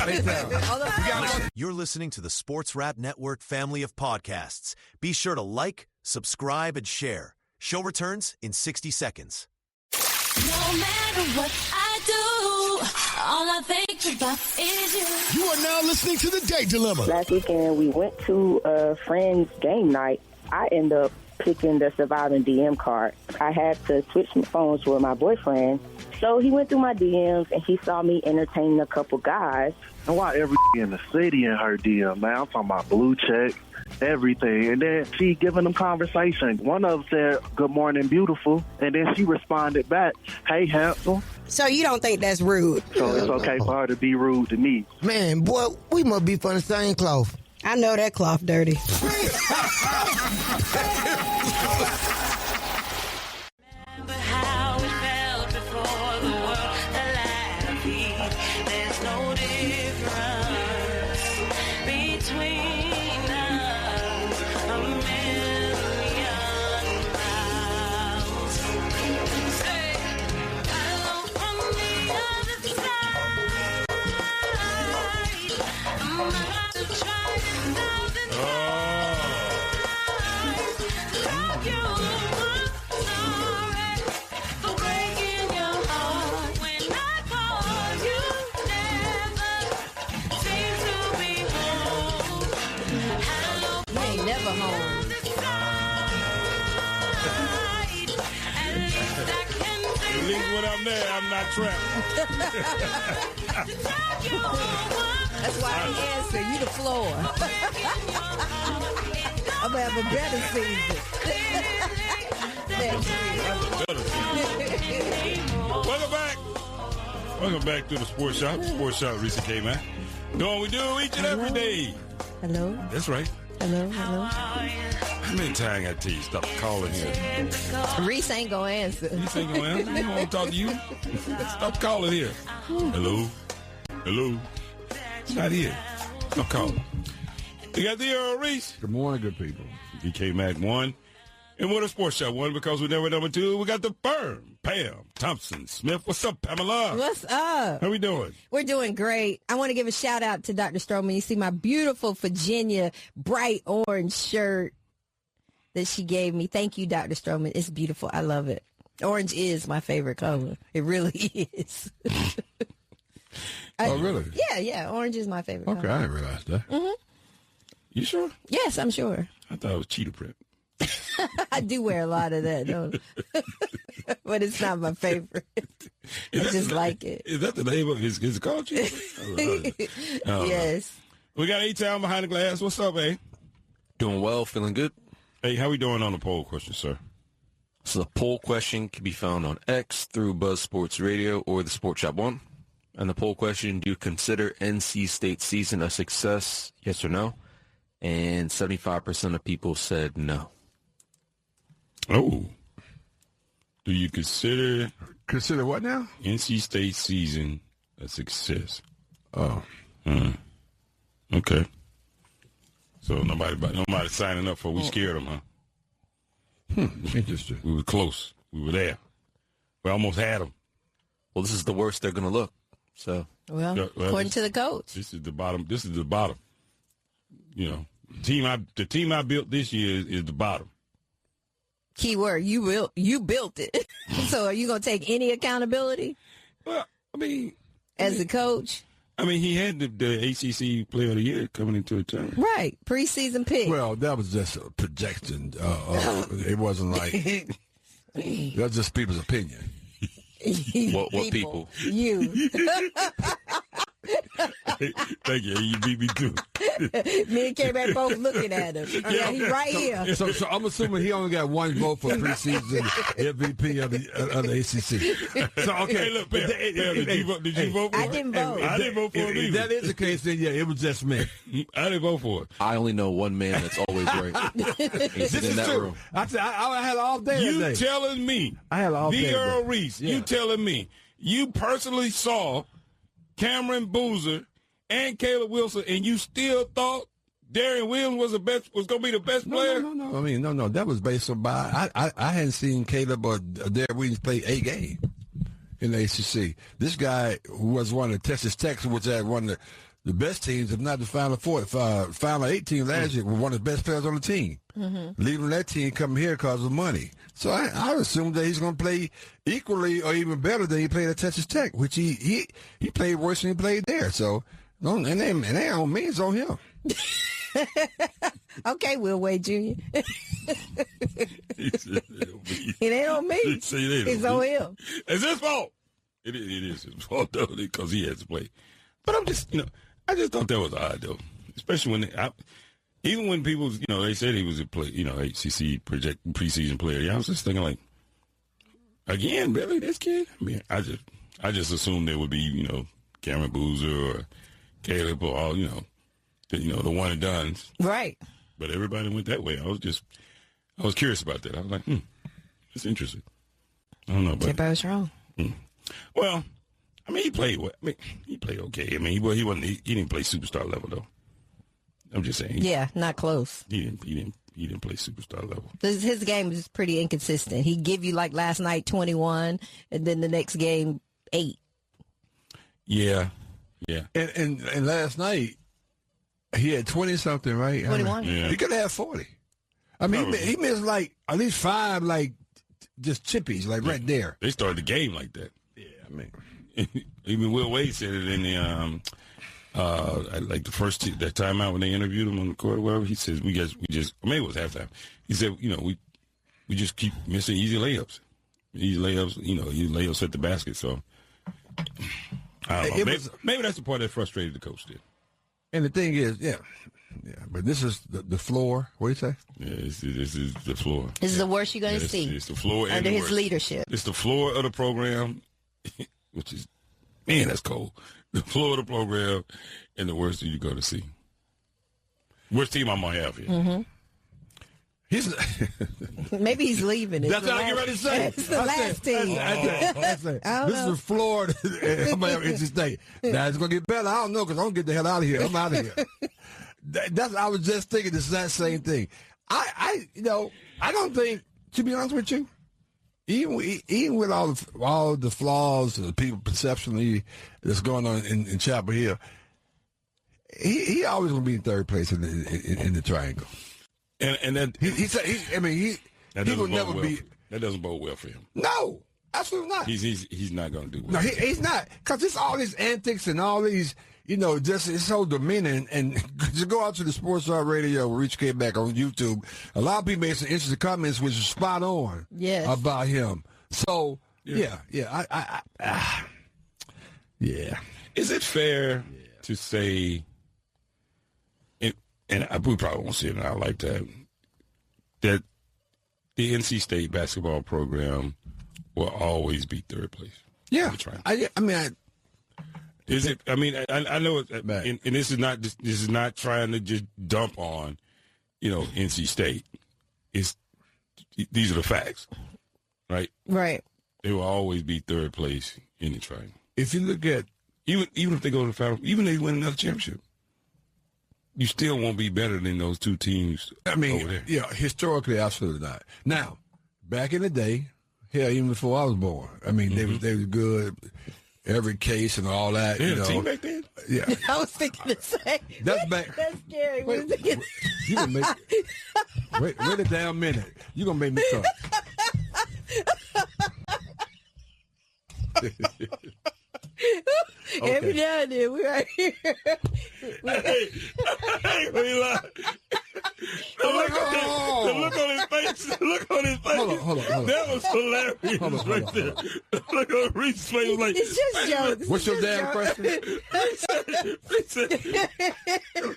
You're listening to the Sports Rap Network family of podcasts. Be sure to like, subscribe, and share. Show returns in 60 seconds. No matter what I do, all I think about is you. You are now listening to The Date Dilemma. Last weekend, we went to a friend's game night. I ended up picking the surviving DM card. I had to switch my phones with my boyfriend. So he went through my DMs, and he saw me entertaining a couple guys. And why every in the city in her DM, man? I'm talking about blue check, everything. And then she giving them conversation. One of them said, "Good morning, beautiful." And then she responded back, "Hey, handsome." So you don't think that's rude? So it's okay for her to be rude to me. Man, boy, we must be from the same cloth. I know that cloth dirty. At least when I'm there, I'm not trapped. That's why I answer. You the floor. I'm going to have a better season. Welcome back. Welcome back to the Sports Shop. Sports Shop, Reese K, man. Doing what we do each and every day. Hello. That's right. Hello. How many times I tell you stop calling here? Reese ain't going to answer. Reese ain't going to answer? He don't want to talk to you? Stop calling here. Hello. It's not here. Stop calling. We got the Earl Reese. Good morning, good people. DK Mac 1. And what a Sports Shop 1 because we're never number 2. We got the firm, Pam Thompson Smith. What's up, Pamela? What's up? How we doing? We're doing great. I want to give a shout out to Dr. Stroman. You see my beautiful Virginia bright orange shirt that she gave me. Thank you, Dr. Stroman. It's beautiful. I love it. Orange is my favorite color. It really is. Oh, really? Yeah. Orange is my favorite color. Okay, I didn't realize that. Mm-hmm. You sure? Yes, I'm sure. I thought it was cheetah print. I do wear a lot of that, don't I? But it's not my favorite. I just like it. Is that the name of his culture? Yes. We got A-Town behind the glass. What's up, A? Doing well, feeling good. Hey, how we doing on the poll question, sir? So the poll question can be found on X through Buzz Sports Radio or the Sports Shop 1. And the poll question, do you consider NC State season a success, yes or no? And 75% of people said no. Oh. Do you consider what now? NC State season a success? Oh. Okay. So nobody signing up for we scared them, huh? Interesting. We were close. We were there. We almost had them. Well, this is the worst they're going to look. So, according to the coach. This is the bottom. You know, the team I built this year is the bottom. Keyword, you built it. So are you going to take any accountability? Well, I mean, as a coach? I mean, he had the ACC Player of the Year coming into a tournament. Right. Preseason pick. Well, that was just a projection. It wasn't like, that's just people's opinion. What people? You. Thank you. You beat me too. Me and K-Mac both looking at him. Yeah, he right here. So I'm assuming he only got one vote for preseason MVP of the ACC. So okay, hey, look, Pam, did you vote for it? I didn't vote. I didn't vote for it either. If that is the case, then yeah, it was just me. I didn't vote for it. I only know one man that's always right. He's in that room. I had all day. You telling me? I had all day. The Earl Reese. Yeah. You telling me you personally saw Cameron Boozer and Caleb Wilson, and you still thought Darian Williams was going to be the best player? No. I mean, no. That was based on I hadn't seen Caleb or Darian Williams play a game in the ACC. This guy who was one of Texas Tech, which had one of the best teams, if not the Final 8 team last year, was one of the best players on the team. Mm-hmm. Leaving that team coming here because of money. So I assumed that he's going to play equally or even better than he played at Texas Tech, which he played worse than he played there. So, and that on me, it's on him. Okay, Will Wade Jr. It ain't on me. It's on him. It's his fault. It is his fault, though, because he has to play. But I just thought that was odd, though, especially when even when people, they said he was a play, ACC preseason player. Yeah, I was just thinking, like, again, really, this kid? I mean, I just assumed there would be, Cameron Boozer or Caleb or all, the one and dones. Right. But everybody went that way. I was curious about that. I was like, it's interesting. I don't know about everybody was wrong. Well, I mean, he played he played okay. I mean, he didn't play superstar level though. I'm just saying. Yeah, not close. He didn't play superstar level. His game is pretty inconsistent. He give you like last night 21, and then the next game 8. Yeah. And last night he had 20 something, right? 21. Yeah. He could have 40. I mean, he missed like at least 5 like just chippies like right there. They started the game like that. Yeah, I mean, even Will Wade said it in the like the first that timeout when they interviewed him on the court or whatever. He says maybe it was halftime. He said we just keep missing easy layups. He layups, he layups at the basket. So I don't know. Maybe that's the part that frustrated the coach did. And the thing is, yeah. But this is the floor. What do you say? Yeah, this is the floor. This is the worst you're going to see. It's the floor under his leadership. It's the floor of the program, which is, man, that's cold. The floor of the program and the worst thing you're going to see. Worst team I'm going to have here. Mm-hmm. Maybe he's leaving. That's what I get ready to say. It's the last team. This is the floor. I'm going to say, that's going to get better. I don't know because I'm going to get the hell out of here. I'm out of here. I was just thinking the same thing. I don't think, to be honest with you, even with all the flaws, the people perception that's going on in Chapel Hill, he always going to be in third place in the triangle. And then he will never be. That doesn't bode well for him. No, absolutely not. He's not going to do well. No, he's not, because it's all these antics and all these. Just it's so demeaning. And just go out to the Sports Talk Radio, Reach came back on YouTube. A lot of people made some interesting comments, which is spot on. Yes. About him. So yeah. Is it fair to say? And we probably won't see it out like that. That the NC State basketball program will always be third place. Yeah, I know it, and this is not trying to just dump on, NC State. These are the facts, right? Right. They will always be third place in the triangle. If you look at even if they go to the final, even if they win another championship, you still won't be better than those two teams over there. Yeah, historically, absolutely not. Now, back in the day, hell, even before I was born, they were good. Every case and all that. They had a team back then? Yeah. I was thinking the same. That's back. That's scary. Wait a damn minute. You're going to make me come. Okay. Every now and then, we're right here. Hey, the look on his face. Hold on. That was hilarious right there. Look on Reese's face. Like, it's just jokes. What's your damn question?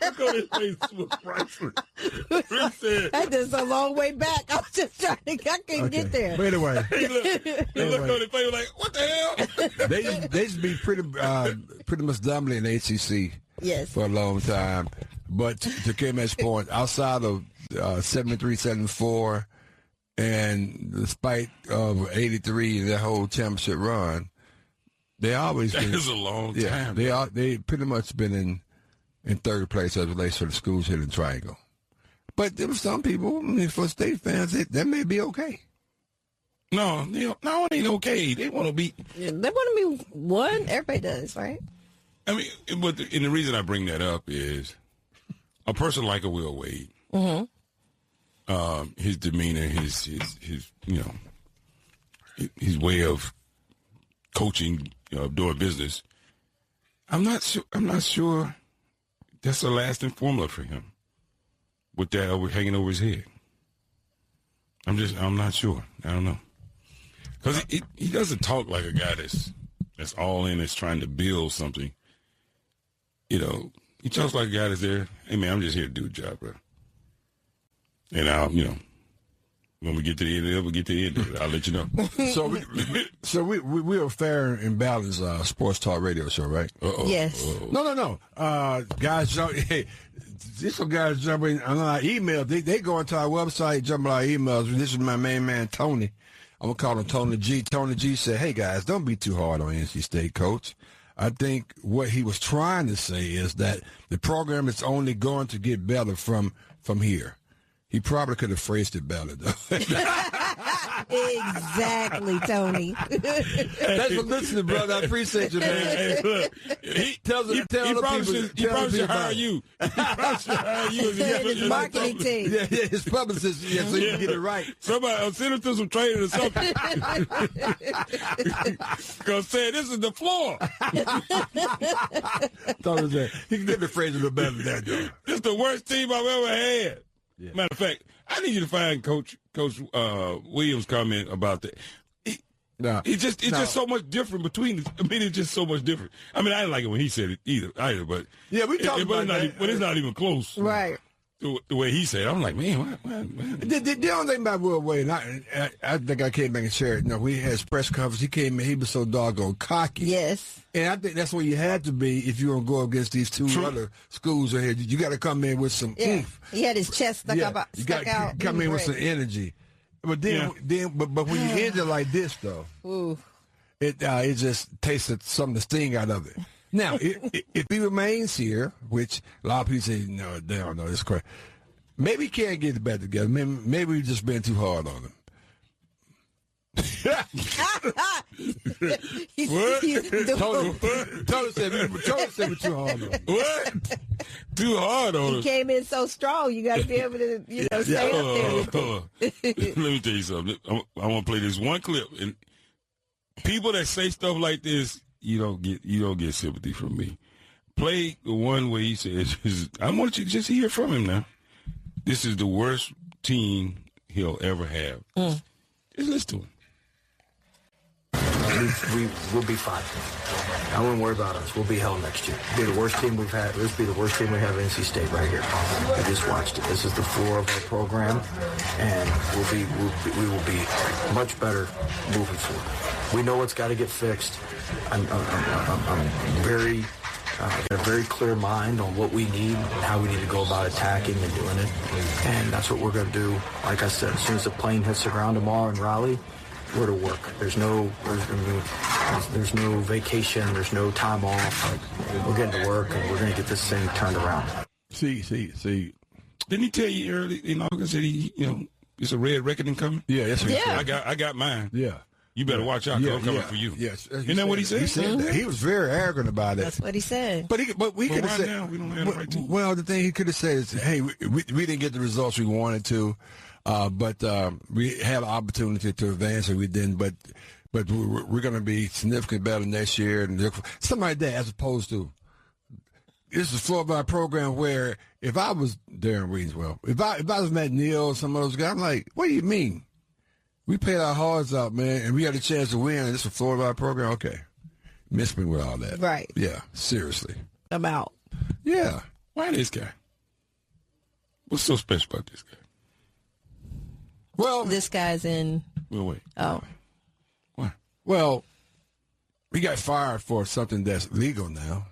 Look on his face was priceless. Reese said, that is a long way back. I was just trying to, I couldn't get there. But anyway. Look on his face like, what the hell? They used to be pretty much dominant in the ACC. Yes. For a long time. But to K-Match's point, outside of 73, 74, and despite of 83 and that whole championship run, they always been. That is a long time. They pretty much been in third place as it relates to the schools here in the Triangle. But there were some people, for State fans, that may be okay. No, it ain't okay. They want to be. Yeah, they want to be one. Everybody does, right? But the reason I bring that up is a person like a Will Wade. Mm-hmm. His demeanor, his way of coaching, doing business. I'm not sure that's a lasting formula for him. With that hanging over his head, I'm not sure. I don't know, because he doesn't talk like a guy that's all in, that's trying to build something. He talks like a guy that's there. Hey man, I'm just here to do a job, bro. And I'll, when we get to the end of it, we'll get to the end of it. I'll let you know. So we are fair and balanced sports talk radio show, right? Yes. No. Guys, these some guys jumping on our email. They go into our website, jump on our emails. This is my main man, Tony. I'm going to call him Tony G. Tony G said, hey, guys, don't be too hard on NC State, coach. I think what he was trying to say is that the program is only going to get better from here. He probably could have phrased it better, though. Exactly, Tony. Thanks for listening, brother. I appreciate you, man. Hey, look, he probably should hire you. He probably should hire you. His marketing team. Yeah, his publicist, so you can get it right. Somebody send him to some training or something. Because saying this is the floor. He can get the phrase a little better than that, though. This is the worst team I've ever had. Yeah. Matter of fact, I need you to find Coach Williams' comment about that. No. It's just so much different between. It's just so much different. I mean, I didn't like it when he said it either. But yeah, we talked about that. But it's not even close. Right. The way he said it. I'm like, man. The only thing about Will Wade, I think I came back and shared. We had his press conference. He came in, he was so doggone cocky. Yes. And I think that's where you had to be if you're going to go against these two other schools ahead. You got to come in with some oomph. He had his chest stuck out. You got to come in with some energy. But then when you end it like this, though, it just tasted some of the sting out of it. Now, if he remains here, which a lot of people say, no, they don't know this crap, maybe he can't get it back together. Maybe we've just been too hard on him. Tony said we're too hard on him. What? Too hard on him? He came in so strong, you got to be able to stay up there. Let me tell you something. I want to play this one clip. And people that say stuff like this, you don't get sympathy from me. Play the one where he says, I want you to just hear from him now. This is the worst team he'll ever have. Just listen to him. We'll be fine. I wouldn't worry about us. We'll be hell next year. Be the worst team we've had. This will be the worst team we have at NC State right here. I just watched it. This is the floor of our program, and we will be much better moving forward. We know what's got to get fixed. I'm very got a very clear mind on what we need and how we need to go about attacking and doing it, and that's what we're going to do. Like I said, as soon as the plane hits the ground tomorrow in Raleigh, we're to work. There's no vacation. There's no time off. Like, we're getting to work, and we're going to get this thing turned around. See. Didn't he tell you early in August that it's a red reckoning coming? Yeah, that's what he said. I got mine. Yeah. You better watch out, because I'm coming for you. Yes. Isn't that what he said? He said that. He was very arrogant about it. That's what he said. But we could have said. Now, we don't have the right to. Well, the thing he could have said is, hey, we didn't get the results we wanted to. But we had an opportunity to advance, and we didn't. But we're going to be significantly better next year, and something like that. As opposed to, this is a floor of our program where if I was Darren Weedswell, if I was Matt Neal or some of those guys, I'm like, what do you mean? We paid our hearts out, man, and we had a chance to win. And this is a floor of our program. Okay, miss me with all that. Right? Yeah, seriously. I'm out. Yeah. Why this guy? What's so special about this guy? Well, this guy's in. Well, wait. Oh. Why? Well, he got fired for something that's legal now.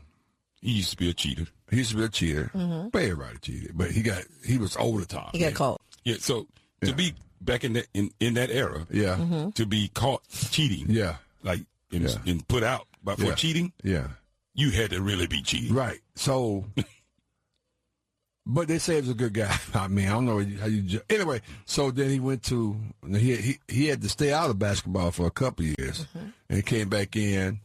He used to be a cheater. Mm-hmm. But everybody cheated. But he was over the top. He got caught. Yeah. So to be back in that era, Mm-hmm. to be caught cheating, and put out for cheating, you had to really be cheating, right? So. But they say he was a good guy. I mean, I don't know how you. Anyway, so then he went to he had to stay out of basketball for a couple of years, and he came back in,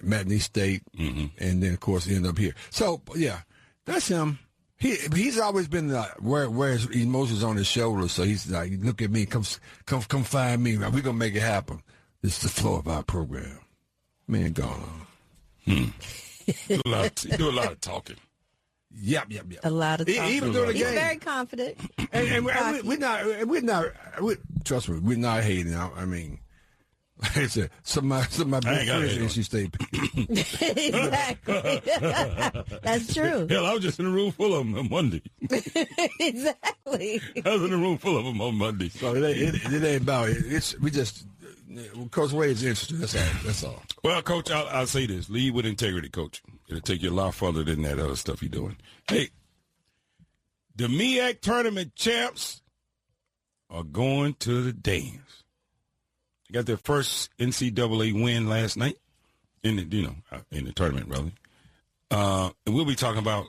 Matinee State, and then of course he ended up here. So yeah, that's him. He's always been where his emotions on his shoulders. So he's like, look at me, come find me. We're gonna make it happen. This is the floor of our program. Man, gone. You do a lot of talking. Yep. A lot of talking. Even during the game. He's very confident. And we're not. Trust me, we're not hating. I mean, like I said, some of my best friends in NC State. Exactly. That's true. Hell, I was just in a room full of them on Monday. Exactly. I was in a room full of them on Monday. So it ain't about it. We just. Coach Wade is interested. That's all. Well, Coach, I'll say this: lead with integrity, Coach. It'll take you a lot further than that other stuff you're doing. Hey, the MEAC tournament champs are going to the dance. They got their first NCAA win last night in the tournament, rather. And we'll be talking about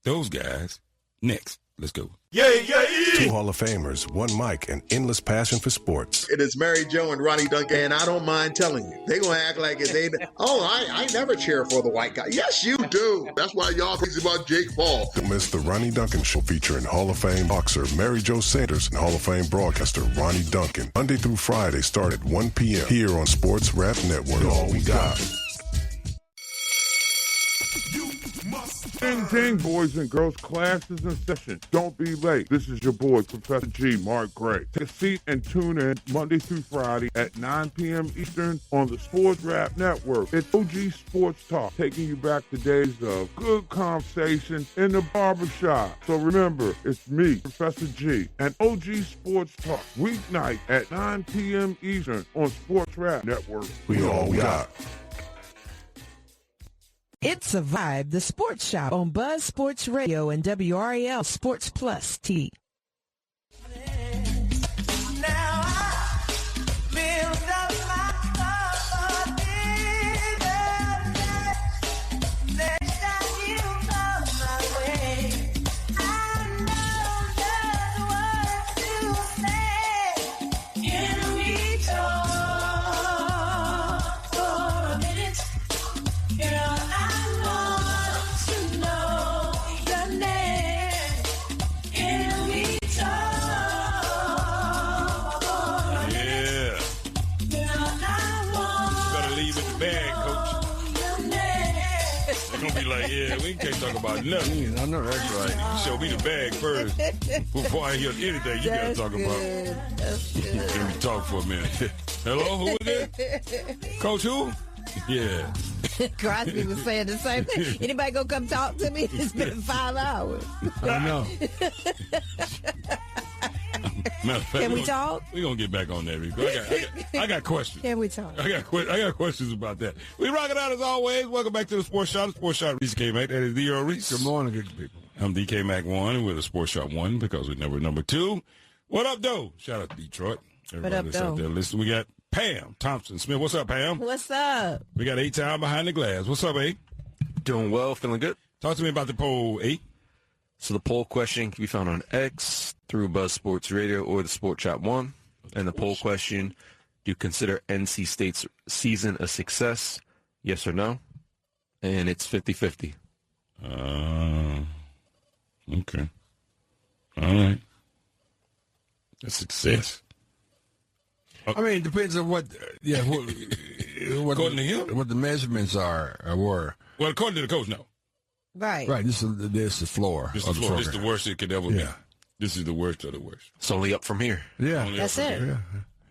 those guys next. Let's go. Two Hall of Famers, one mic, and endless passion for sports. It is Mary Jo and Ronnie Duncan, and I don't mind telling you, they gonna act like it. I never cheer for the white guy. Yes, you do. That's why y'all crazy about Jake Paul. Don't miss the Ronnie Duncan Show featuring Hall of Fame boxer Mary Jo Sanders and Hall of Fame broadcaster Ronnie Duncan. Monday through Friday, start at 1 p.m. here on Sports Rap Network. All we got. Ding, ding, boys and girls. Class is in session. Don't be late. This is your boy, Professor G, Mark Gray. Take a seat and tune in Monday through Friday at 9 p.m. Eastern on the Sports Rap Network. It's OG Sports Talk, taking you back to days of good conversation in the barbershop. So remember, it's me, Professor G, and OG Sports Talk, weeknight at 9 p.m. Eastern on Sports Rap Network. We all we got. It's a Vibe, the Sports Shop on Buzz Sports Radio and WRAL Sports Plus T. We can't talk about nothing. I know that's right. Show me the bag first before I hear anything you got to talk about. That's good. Let me talk for a minute. Hello, who is it? Coach who? Yeah. Crosby was saying the same thing. Anybody gonna come talk to me? It's been 5 hours. I know. Can we talk? We're going to get back on that, Rico. I got questions. Can we talk? I got questions about that. We rock it out as always. Welcome back to the Sports Shop. The Sports Shop, Reese K. Mac. That is D.R. Reese. Good morning, good people. I'm DK Mac 1 with the Sports Shop 1 because we're number 2. What up, though? Shout out to Detroit. Everybody what up, that's out there listening. We got Pam Thompson Smith. What's up, Pam? What's up? We got A-Time behind the glass. What's up, A? Doing well, feeling good. Talk to me about the poll, A. So the poll question can be found on X through Buzz Sports Radio or the Sports Shop 1. And the poll question, do you consider NC State's season a success? Yes or no? And it's 50-50. Okay. All right. A success. I mean, it depends on what according to him? What the measurements are or were. Well, according to the coach, no. Right. Right. This is the floor. This is the worst it could ever be. This is the worst of the worst. It's only up from here. Yeah. That's it.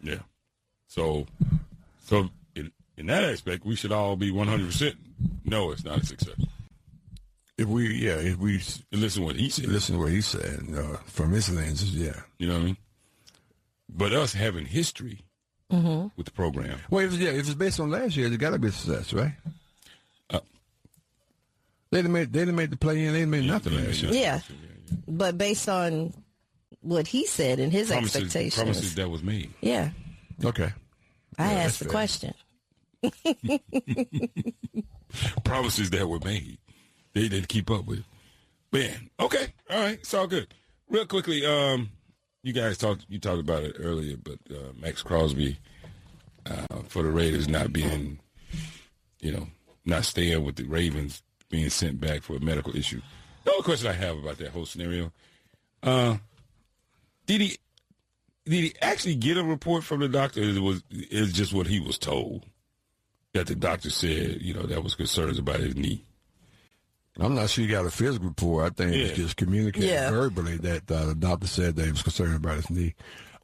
Yeah. So in that aspect, we should all be 100%. No, it's not a success. If we listen to what he said. Listen to what he said from his lenses, yeah. You know what I mean? But us having history with the program. Well, if it's based on last year, it got to be a success, right? They didn't make the play in. They didn't make nothing last year. Yeah. But based on what he said and his expectations. Promises that was made. Yeah. Okay. I asked the question. Promises that were made. They didn't keep up with. Man, okay. All right. It's all good. Real quickly, you guys talked about it earlier, but Max Crosby for the Raiders not being, not staying with the Ravens, being sent back for a medical issue. The only question I have about that whole scenario, did he actually get a report from the doctor? Is just what he was told that the doctor said, that was concerns about his knee? I'm not sure he got a physical report. I think it was just communicated verbally that the doctor said that he was concerned about his knee.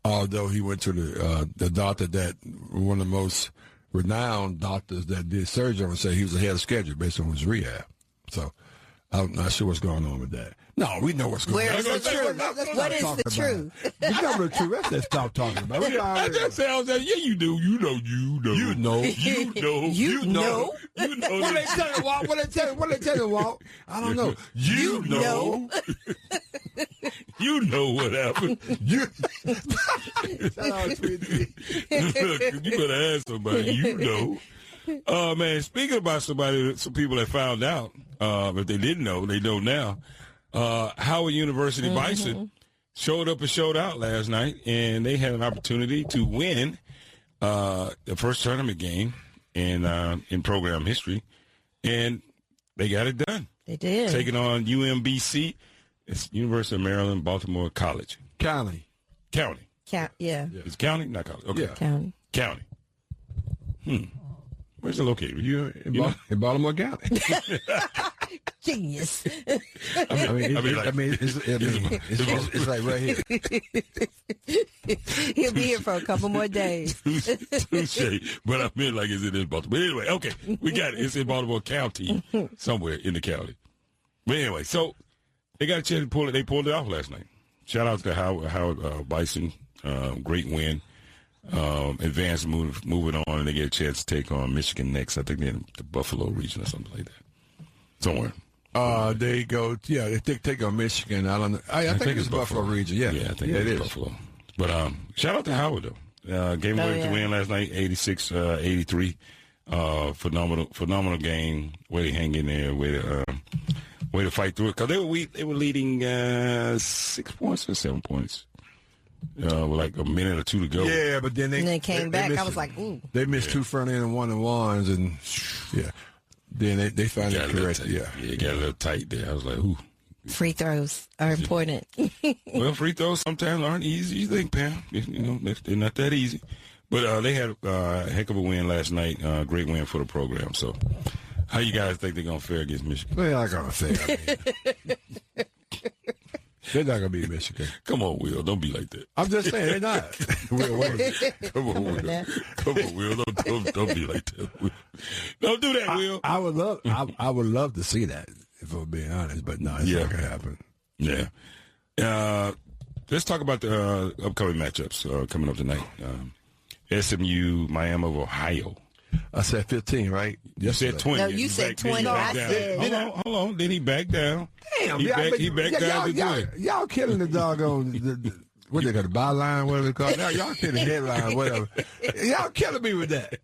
Although he went to the doctor that one of the most renowned doctors that did surgery and said he was ahead of schedule based on his rehab. So I'm not sure what's going on with that. No, we know what's going on. Where is the truth? What is the truth? We know the truth. Let's stop talking about it. That sounds like, you do. You know. What they tell you, Walt? What they tell you, Walt? I don't know. You know. You know what happened. You better ask somebody. You know. Man, speaking about some people that found out, if they didn't know, they know now. Howard University Bison showed up and showed out last night, and they had an opportunity to win the first tournament game in program history, and they got it done. They did. Taking on UMBC. It's University of Maryland, Baltimore College. County. Yeah. It's county, not college. Okay. Yeah. County. Where's it located? In Baltimore County. Genius. It's like right here. He'll be here for a couple more days. Touche. But I meant like it's in Baltimore. But anyway, okay, we got it. It's in Baltimore County, somewhere in the county. But anyway, so they got a chance to pull it. They pulled it off last night. Shout out to Howard Bison. Great win. Advanced moving on, and they get a chance to take on Michigan next. I think they're in the Buffalo region or something like that. Somewhere. They go, they take on Michigan. I don't know. I think it's Buffalo region. Yeah, I think it is Buffalo. But shout out to Howard though. Game win last night, 86-83. Phenomenal game. Way to hang in there. Way to fight through it. Because they were leading 6 points or 7 points. With like a minute or two to go. Yeah, but then they came back. I was like, ooh. They missed 2 front end and 1-and-1s, and then they finally corrected. Yeah, it got a little tight there. I was like, ooh. Free throws are important. Well, free throws sometimes aren't easy. You think, Pam? They're not that easy. But they had a heck of a win last night. Great win for the program. So, how you guys think they're gonna fare against Michigan? They're not gonna fare. They're not going to beat Michigan. Come on, Will. Don't be like that. I'm just saying, they're not. Come on, Will. Don't be like that. Will. Don't do that, Will. I would love to see that, if I'm being honest, but no, it's not going to happen. Yeah. Let's talk about the upcoming matchups coming up tonight. SMU, Miami of Ohio. I said 15, right? You said 20. No, you said 20. I said. Hold on. Then he backed down. Damn, he backed down to 20. Y'all killing the doggone, what they got, the byline, whatever they call it. Now y'all killing the headline, whatever. Y'all killing me with that.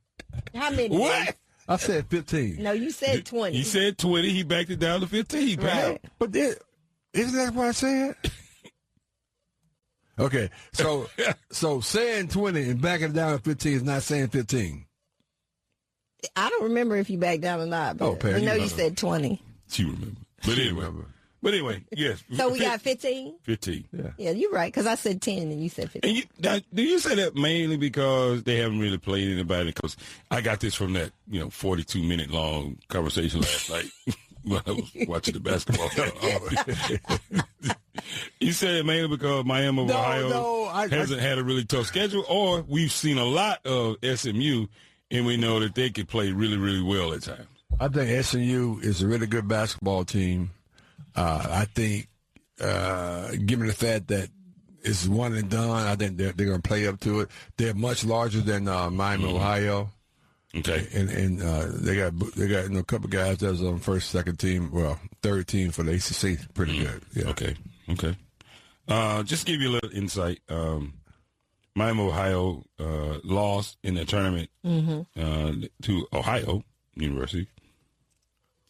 How many? What? I said 15. No, you said 20. He said 20. He backed it down to 15. Right. But isn't that what I said? Okay, so saying 20 and backing it down to 15 is not saying 15. I don't remember if you backed down or not. But Perry, I know you said 20. She remember. But anyway, yes. So we got 15? 15. Yeah, you're right, because I said 10 and you said 15. And do you say that mainly because they haven't really played anybody? Because I got this from that 42-minute long conversation last night when I was watching the basketball. You said it mainly because Miami of Ohio hasn't had a really tough schedule, or we've seen a lot of SMU, and we know that they could play really, really well at times. I think SMU is a really good basketball team. I think, given the fact that it's one and done, I think they're going to play up to it. They're much larger than Miami, Ohio. Okay, and they got a couple guys that was on first, second team, third team for the ACC. Pretty good. Yeah. Okay. Just to give you a little insight. Miami, Ohio lost in the tournament to Ohio University.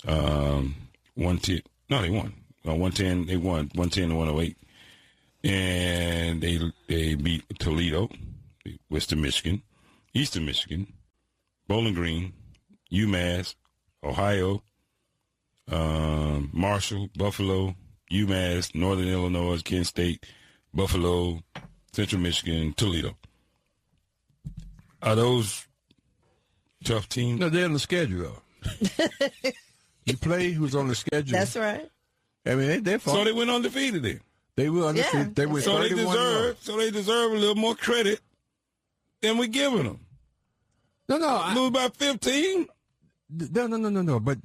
110. No, they won. 110. They won 110 to 108, and they beat Toledo, Western Michigan, Eastern Michigan, Bowling Green, UMass, Ohio, Marshall, Buffalo, UMass, Northern Illinois, Kent State, Buffalo, Central Michigan, Toledo. Are those tough teams? No, they're on the schedule, though. You play who's on the schedule. That's right. I mean, they're fine. So they went undefeated then. They were undefeated. Yeah. They went 31. So they deserve a little more credit than we're giving them. No. Lose by 15? No. But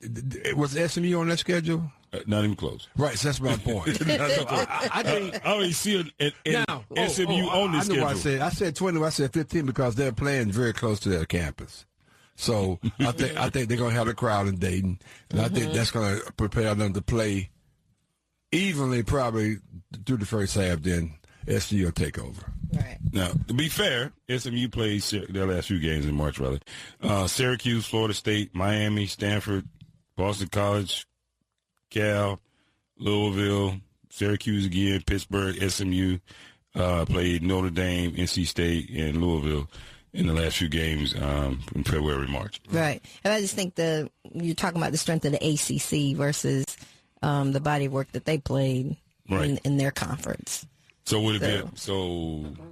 was SMU on that schedule? Not even close. Right, so that's my point. I don't even see SMU on this schedule. I said 20. I said 15 because they're playing very close to their campus. So I think they're going to have a crowd in Dayton, and I think that's going to prepare them to play evenly, probably through the first half. Then SMU will take over. Right. Now, to be fair, SMU played their last few games in March, rather. Syracuse, Florida State, Miami, Stanford, Boston College, Cal, Louisville, Syracuse again, Pittsburgh, SMU, played Notre Dame, NC State, and Louisville in the last few games in February, March. Right. And I just think you're talking about the strength of the ACC versus the body of work that they played in their conference. So would it be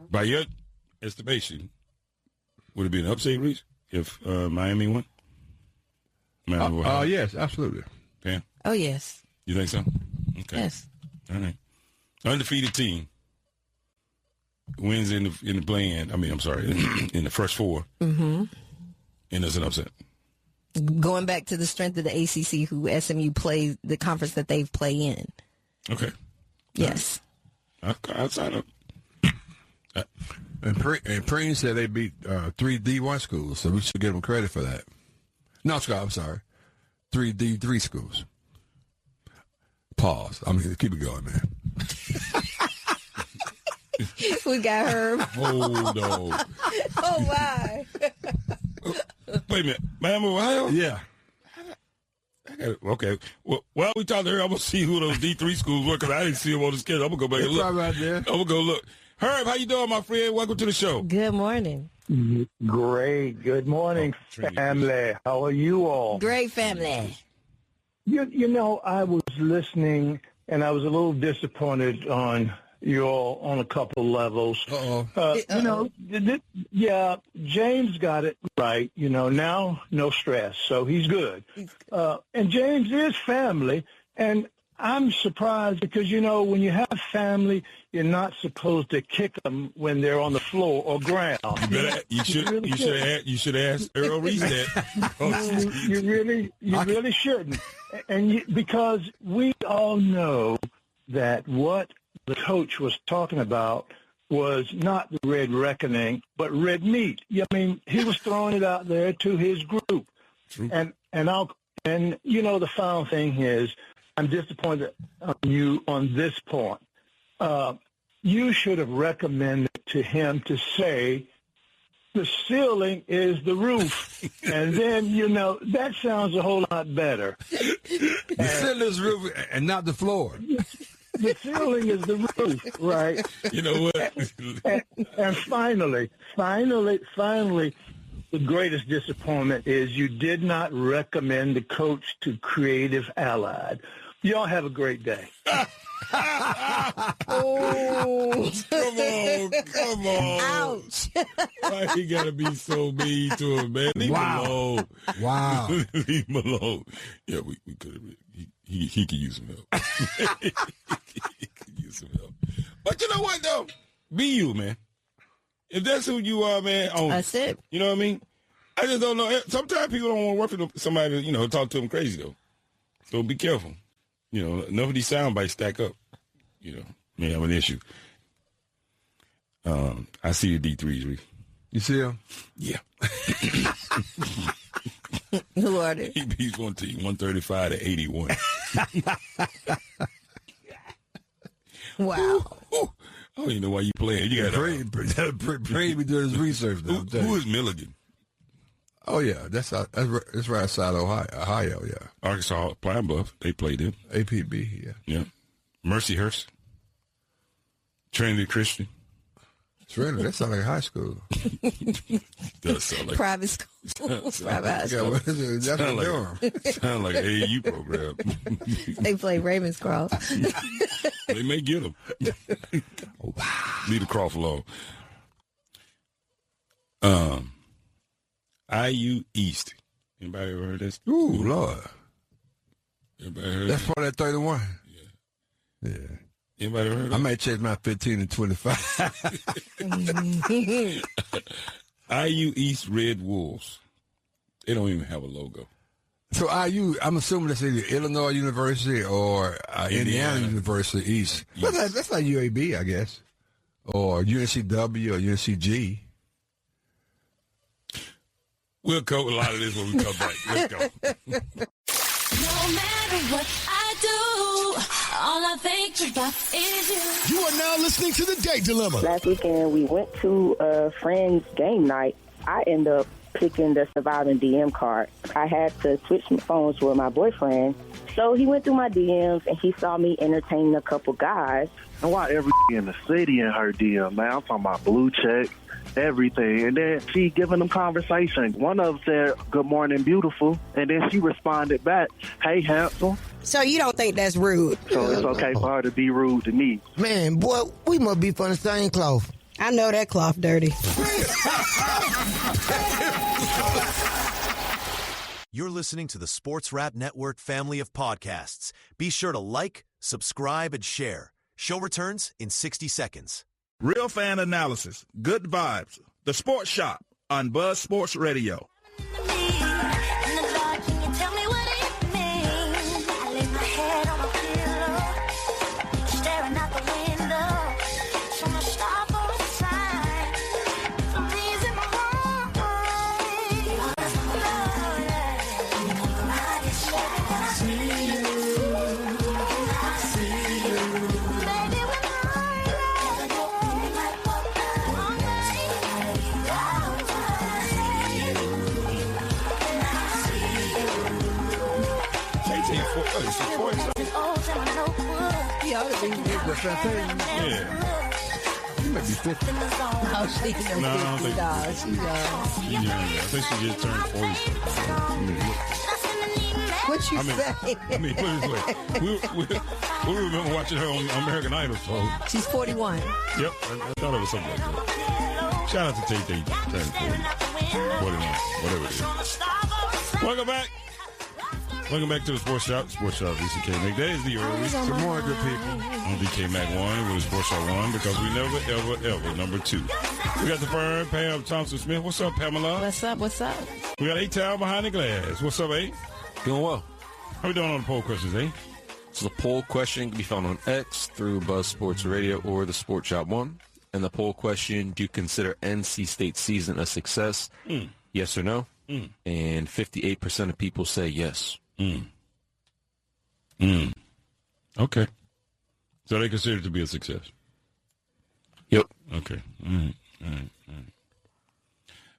by your estimation, would it be an upset reach if Miami won? Yes, absolutely. Yeah. Oh, yes. You think so? Okay. Yes. All right. Undefeated team wins in the play-in. I'm sorry, in the first four. Mm-hmm. And there's an upset. Going back to the strength of the ACC, who SMU plays, the conference that they've played in. Okay. Yes. I'll sign up. And Preem said they beat 3 D1 schools, so we should give them credit for that. No, Scott, I'm sorry. 3 D3 schools. Pause. Keep it going, man. We got Herb. Hold on. Oh, my. Wait a minute. Miami, Ohio? Yeah. Okay. Well, while we talk to her, I'm going to see who those D3 schools were, because I didn't see them on the schedule. I'm going to go back and look. Right there. I'm going to go look. Herb, how you doing, my friend? Welcome to the show. Good morning. Great. Good morning, family. How are you all? Great family. You know, I was listening, and I was a little disappointed on you all on a couple levels. You know, James got it right. You know, now no stress, so he's good. And James is family, and I'm surprised because, you know, when you have family, you're not supposed to kick them when they're on the floor or ground. You should have asked Earl Reese that. You really shouldn't. And because we all know that what the coach was talking about was not the red reckoning, but red meat. I mean, he was throwing it out there to his group. True. And you know, the final thing is, I'm disappointed on you on this point. You should have recommended to him to say the ceiling is the roof. And then, you know, that sounds a whole lot better. The ceiling is the roof and not the floor. The ceiling is the roof, right? You know what? And finally, the greatest disappointment is you did not recommend the coach to Creative Allied. Y'all have a great day. Oh, come on. Ouch. Why he got to be so mean to him, man? Leave him alone. Wow. Leave him alone. Yeah, we could have. He could use some help. He could use some help. But you know what, though? Be you, man. If that's who you are, man. That's it. You know what I mean? I just don't know. Sometimes people don't want to work with somebody, you know, talk to them crazy, though. So be careful. You know, none of these sound bites stack up. You know, may have an issue. I see the D3s, Reese. You see him? Yeah. Who are they? He beats one team, 135 to 81. Wow. I don't even know why you playing. You got Pray be doing his research. Who is Milligan? Oh yeah, that's right outside Ohio. Yeah, Arkansas Pine Bluff. They played him. APB. Yeah. Mercyhurst. Trinity Christian. Trinity. That sounds like high school. Does sound like private school. Private high school. That's sound like an AAU program. They play Ravenscroft. They may get them. Leave the Croft alone. IU East. Anybody ever heard this? Ooh, Lord. Everybody heard that's part of that 31. Yeah. Anybody ever heard I might change my 15 and 25. IU East Red Wolves. They don't even have a logo. So IU, I'm assuming that's either Illinois University or Indiana University East. But that's like UAB, I guess. Or UNCW or UNCG. We'll cover a lot of this when we come back. Let's go. No matter what I do, all I think about is you. You are now listening to The Date Dilemma. Last weekend, we went to a friend's game night. I ended up picking the surviving DM card. I had to switch phones with my boyfriend. So he went through my DMs, and he saw me entertaining a couple guys. And why every in the city in her DM, man? I'm talking about blue check, everything. And then she giving them conversation. One of them said, "Good morning, beautiful." And then she responded back, "Hey, handsome." So you don't think that's rude? So it's okay for her to be rude to me. Man, boy, we must be from the same cloth. I know that cloth dirty. You're listening to the Sports Rap Network family of podcasts. Be sure to like, subscribe, and share. Show returns in 60 seconds. Real fan analysis, good vibes. The Sports Shop on Buzz Sports Radio. Yeah. You might be 50. Oh, she's 50. No, I don't think She's young. I think she just turned 40. What you say? I mean, put it this way. We remember watching her on American Idol, so. She's 41. Yep, I thought it was something like that. Shout out to Tay-Tay, turning 40. 41, whatever it is. Welcome back. Welcome back to the Sports Shop. Sports Shop, VCK Mac. That is the early. Good morning, good people. On VK Mac 1 with the Sports Shop 1 because we never, ever, number 2. We got the firm, Pam Thompson-Smith. What's up, Pamela? What's up? What's up? We got A-Town behind the glass. What's up, A? Doing well. How we doing on the poll questions, A? So the poll question can be found on X through Buzz Sports Radio or the Sports Shop 1. And the poll question, do you consider NC State season a success? Yes or no? And 58% of people say yes. Okay. So they consider it to be a success? Yep. Okay. All right.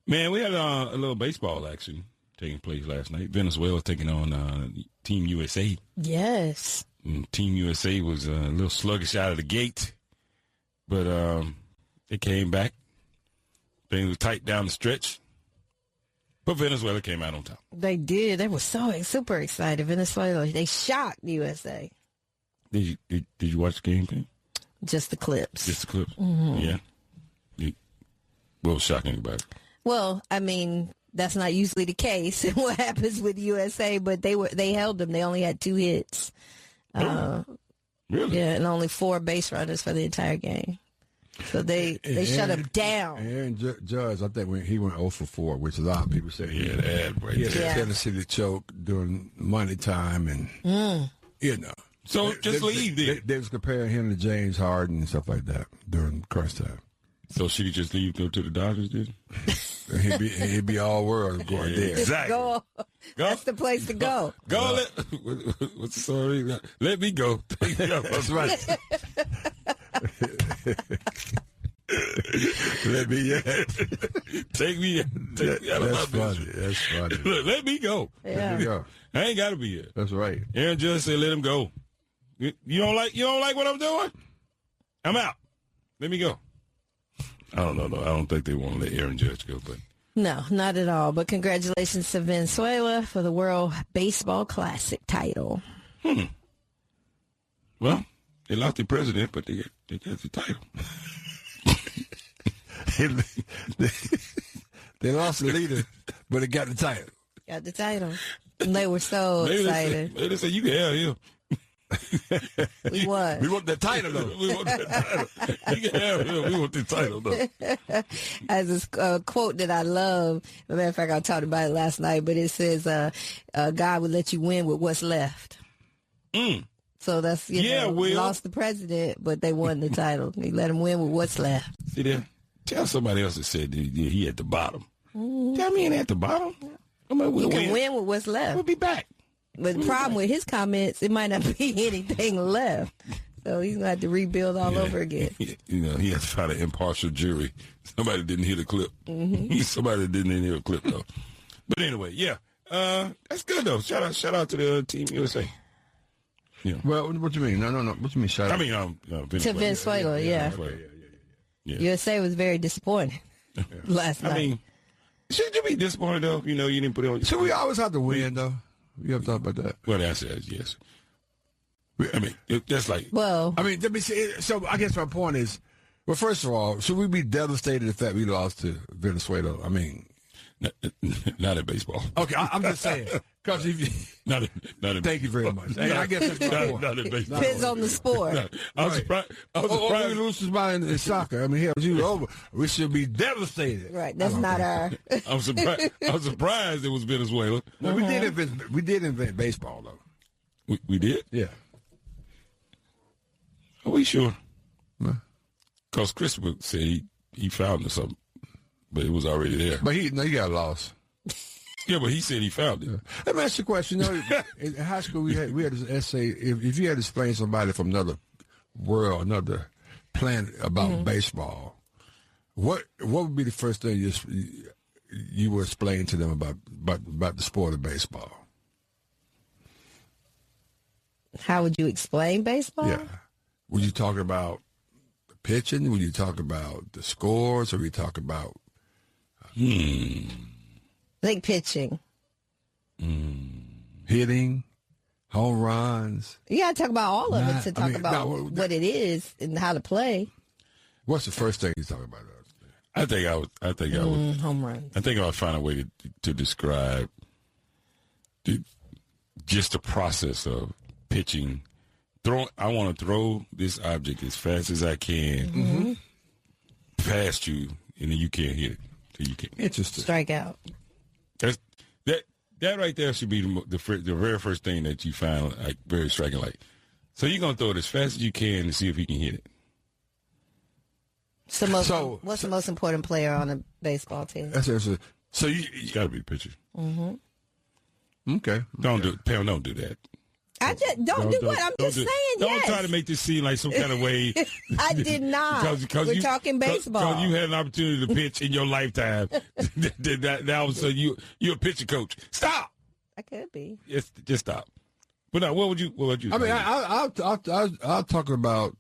Man, we had a little baseball action taking place last night. Venezuela taking on Team USA. Yes. And Team USA was a little sluggish out of the gate, but they came back. Things were tight down the stretch. But Venezuela came out on top. They did. They were super excited. Venezuela, they shocked USA. Did you watch the game, King? Just the clips. Just the clips? Mm-hmm. Yeah. What was shocking about it? Well, I mean, that's not usually the case in what happens with USA, but they held them. They only had 2 hits. Really? Yeah, and only 4 base runners for the entire game. So they shut him down. Aaron Judge, I think he went 0 for 4, which a lot of people say he had a tendency to choke during money time, and So just leave. They was comparing him to James Harden and stuff like that during crunch time. So should he just leave, go to the Dodgers, did he? he'd be all world going there. Exactly. Go. That's the place to go. What's the story? Let me go. That's right. Let me take me out That's of my funny. That's funny. Look, let me go. Yeah. Let me go. I ain't got to be here. That's right. Aaron Judge said, "Let him go." You don't like what I'm doing? I'm out. Let me go. I don't know, though. I don't think they want to let Aaron Judge go, but No, not at all. But congratulations to Venezuela for the World Baseball Classic title. Well, they lost the president, but they got the title. They lost the leader, but they got the title. Got the title. And they were so excited. They said, you can have him. We won. We want the title, though. We want the title. You can have him. We want the title, though. As this quote that I love, as a matter of fact, I talked about it last night, but it says, God would let you win with what's left. So that's, lost the president, but they won the title. They let him win with what's left. See there? Tell somebody else that said he at the bottom. Tell me he ain't at the bottom. You can win with what's left. We'll be back. But the problem with his comments, it might not be anything left. So he's going to have to rebuild all over again. He has to find an impartial jury. Somebody didn't hear the clip. Somebody didn't hear a clip, though. But anyway, that's good, though. Shout out to the Team USA. Yeah. Well, what you mean? No. What you mean, shout out? I mean, to Venezuela, yeah. USA was very disappointed last night. I mean, should you be disappointed, though? You didn't put it on. So we always have to win, though. You have to talk about that. Well, the answer is yes. I mean, that's like. Well, I mean, let me see. So I guess my point is, well, first of all, should we be devastated the fact we lost to Venezuela? I mean, Not in baseball. Okay, I'm just saying. Because if you, not in thank you very much. Hey, I guess that's not in baseball. Depends on the sport. No, I was surprised. I was surprised. We lose somebody in soccer. I mean, hell, you over. We should be devastated. Right, that's not our. I'm surprised. I was surprised it was Venezuela. No, we did invent baseball though. We did? Yeah. Are we sure? Because Christopher said he found it something, but it was already there. But he got lost. Yeah, but he said he found it. Yeah. Let me ask you a question. You know, in high school, we had this essay. If you had to explain somebody from another world, another planet about baseball, what would be the first thing you would explain to them about the sport of baseball? How would you explain baseball? Yeah. Would you talk about the pitching? Would you talk about the scores? Or would you talk about Like pitching. Hitting, home runs? You got to talk about all of it to talk about what it is and how to play. What's the first thing you talk about? I think I would home runs. I think I would find a way to describe just the process of pitching. I want to throw this object as fast as I can past you, and then you can't hit it. So you can't. Interesting. Strike out. That right there should be the very first thing that you find like very striking. Like, so you're gonna throw it as fast as you can to see if he can hit it. So what's the most important player on a baseball team? So you got to be the pitcher. Okay. Don't do that. I just don't do what I'm just saying. Don't try to make this seem like some kind of way. I did not. We're talking baseball. Because you had an opportunity to pitch in your lifetime. Now, so you're a pitcher coach. Stop. I could be. Just stop. But now, what would you? I mean, I'll talk about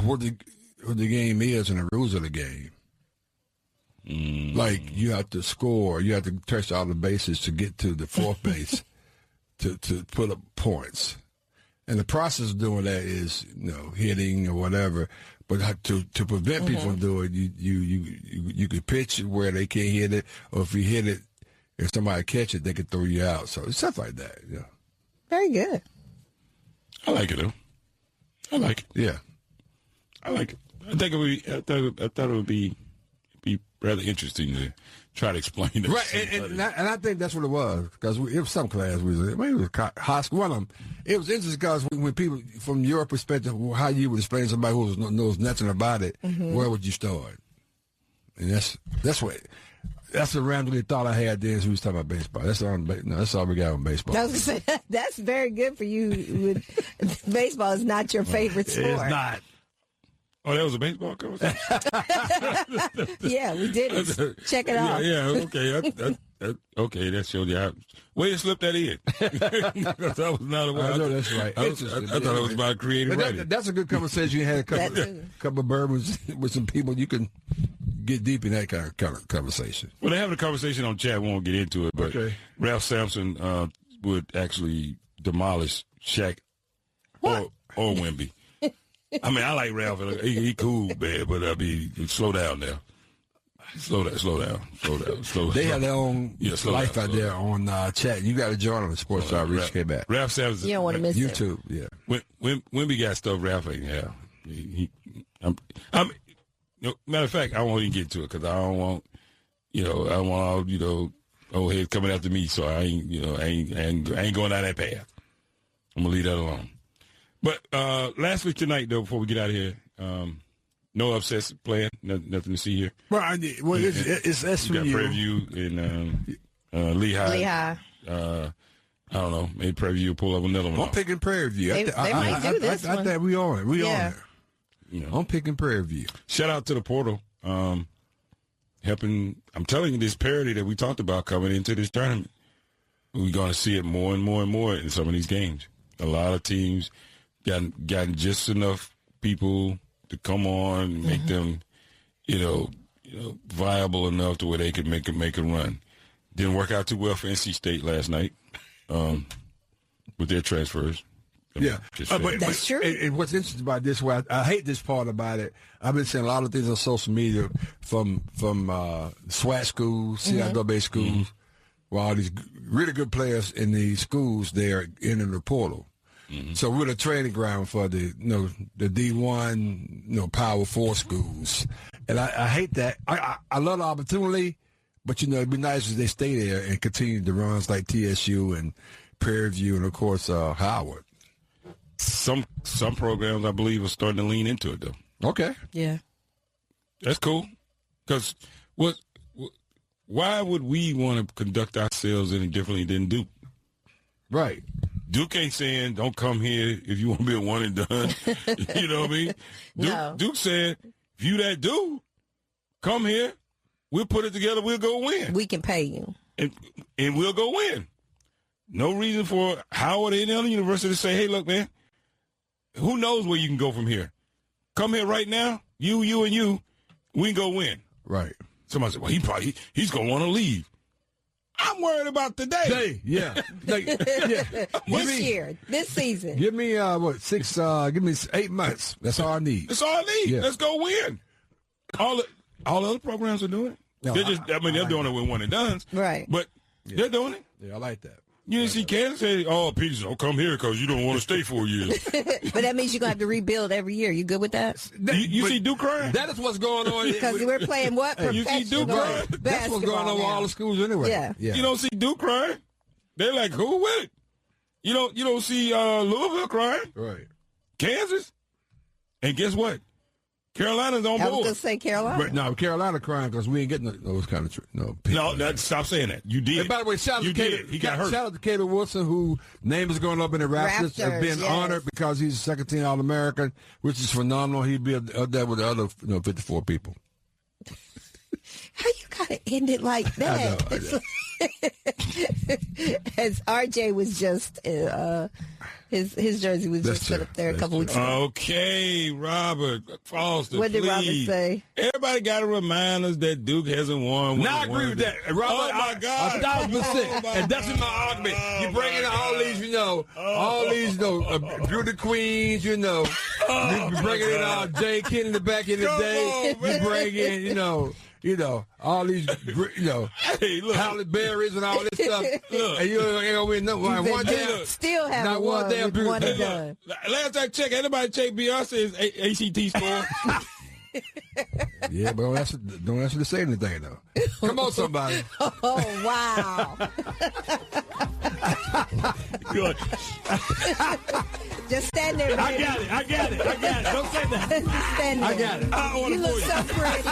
what the game is and the rules of the game. Like you have to score, you have to touch all the bases to get to the fourth base. To put up points, and the process of doing that is hitting or whatever. But to prevent people from doing it, you could pitch it where they can't hit it, or if you hit it, if somebody catch it, they could throw you out. So it's stuff like that. Yeah. Very good. I like it though. I like it. Yeah. I like it. I think it would be. I thought it would be rather interesting to try to explain it. Right, and I think that's what it was, because it was some class maybe it was high school. One of them, it was interesting because when people, from your perspective, how you would explain to somebody who knows nothing about it, where would you start? And that's the random thought I had then as we was talking about baseball. That's all we got on baseball. I was gonna say, that's very good for you. Baseball is not your favorite sport. It's not. Oh, that was a baseball conversation? Yeah, we did it. Check it out. Yeah, okay. Okay, that showed you how. Way to slip that in. Because that was not a way. I know that's right. I thought it was about creative writing. That's a good conversation. You had a couple of bourbons with some people. You can get deep in that kind of conversation. Well, they're having a conversation on chat. We won't get into it. But Ralph Sampson would actually demolish Shaq or Wemby. I mean, I like Ralph. He cool, man, but I mean, slow down now. Slow down. They have their own life out there on chat. You got to join them at Sports Rich came back. Ralph Sampson. You don't want to miss YouTube, it. yeah. When we got stuff, Ralph ain't have. Matter of fact, I won't even get to it because I don't want, I want all, old heads coming after me. So I ain't going down that path. I'm gonna leave that alone. But lastly tonight, though, before we get out of here, no upsets planned. Nothing to see here. Well, it's SVU. We got Prairie View and Lehigh. Lehigh. I don't know. Maybe Prairie View pull up another one. I'm picking Prairie View. They might do this one. I think we on it. We on it. I'm picking Prairie View. Shout out to the portal. Helping. I'm telling you, this parity that we talked about coming into this tournament, we're going to see it more and more and more in some of these games. A lot of teams gotten just enough people to come on and make them, viable enough to where they could make a run. Didn't work out too well for NC State last night with their transfers. Yeah, that's true. And what's interesting about this, I hate this part about it. I've been seeing a lot of things on social media from SWAT schools, CIAA schools, where all these really good players in these schools, they're in the portal. Mm-hmm. So we're the training ground for the D1, Power 4 schools, and I hate that. I love the opportunity, but it'd be nice if they stay there and continue the runs like TSU and Prairie View and of course Howard. Some programs, I believe, are starting to lean into it, though. Okay. Yeah. That's cool. Because why would we want to conduct ourselves any differently than Duke? Right. Duke ain't saying, don't come here if you want to be a one and done. You know what I mean? Duke said, if you that dude, come here, we'll put it together, we'll go win. We can pay you. And we'll go win. No reason for Howard or any other university to say, hey, look, man, who knows where you can go from here? Come here right now, you, and you, we can go win. Right. Somebody said, well, he's going to want to leave. I'm worried about today. Yeah. This season. Give me, 8 months. That's all I need. That's all I need. Yeah. Let's go win. All the other programs are doing it. No, they're doing it with one and done. Right. But they're doing it. Yeah, I like that. You didn't see Kansas say, oh, Peterson, don't come here because you don't want to stay 4 years. But that means you're going to have to rebuild every year. You good with that? You see Duke crying? That is what's going on. Because we're playing what? You see Duke crying? That's what's going on with all the schools anyway. Yeah. You don't see Duke crying? They're like, who with it? You don't see Louisville crying? Right. Kansas? And guess what? Carolina's on board. I was going to say Carolina. But no, Carolina crying because we ain't getting those kind of stop saying that. You did. And by the way, shout out to Caleb Wilson, whose name is going up in the Raptors and being honored because he's a second-team All-American, which is phenomenal. He'd be there with the other 54 people. How you gotta end it like that? I know. As RJ was just his jersey was just put up there a couple weeks ago. Okay, Robert Foster. What did Robert say? Everybody got to remind us that Duke hasn't won. Now I agree with that, Robert. Oh my God, 1,000%. And that's in my argument. You bring in all these, beauty queens, You bring in Jay Kennedy back in the day. You bring in, all these, hey, look. Halle Berry's and all this stuff. Look. And you ain't gonna win one damn. Still haven't won with one and done. Last I checked, anybody check Beyonce's ACT score? Yeah, but don't ask her to say anything, though. Come on, somebody. Oh, wow. Good. Just stand there, baby. I got it. Don't say that. Just stand there. I got it. You look so pretty.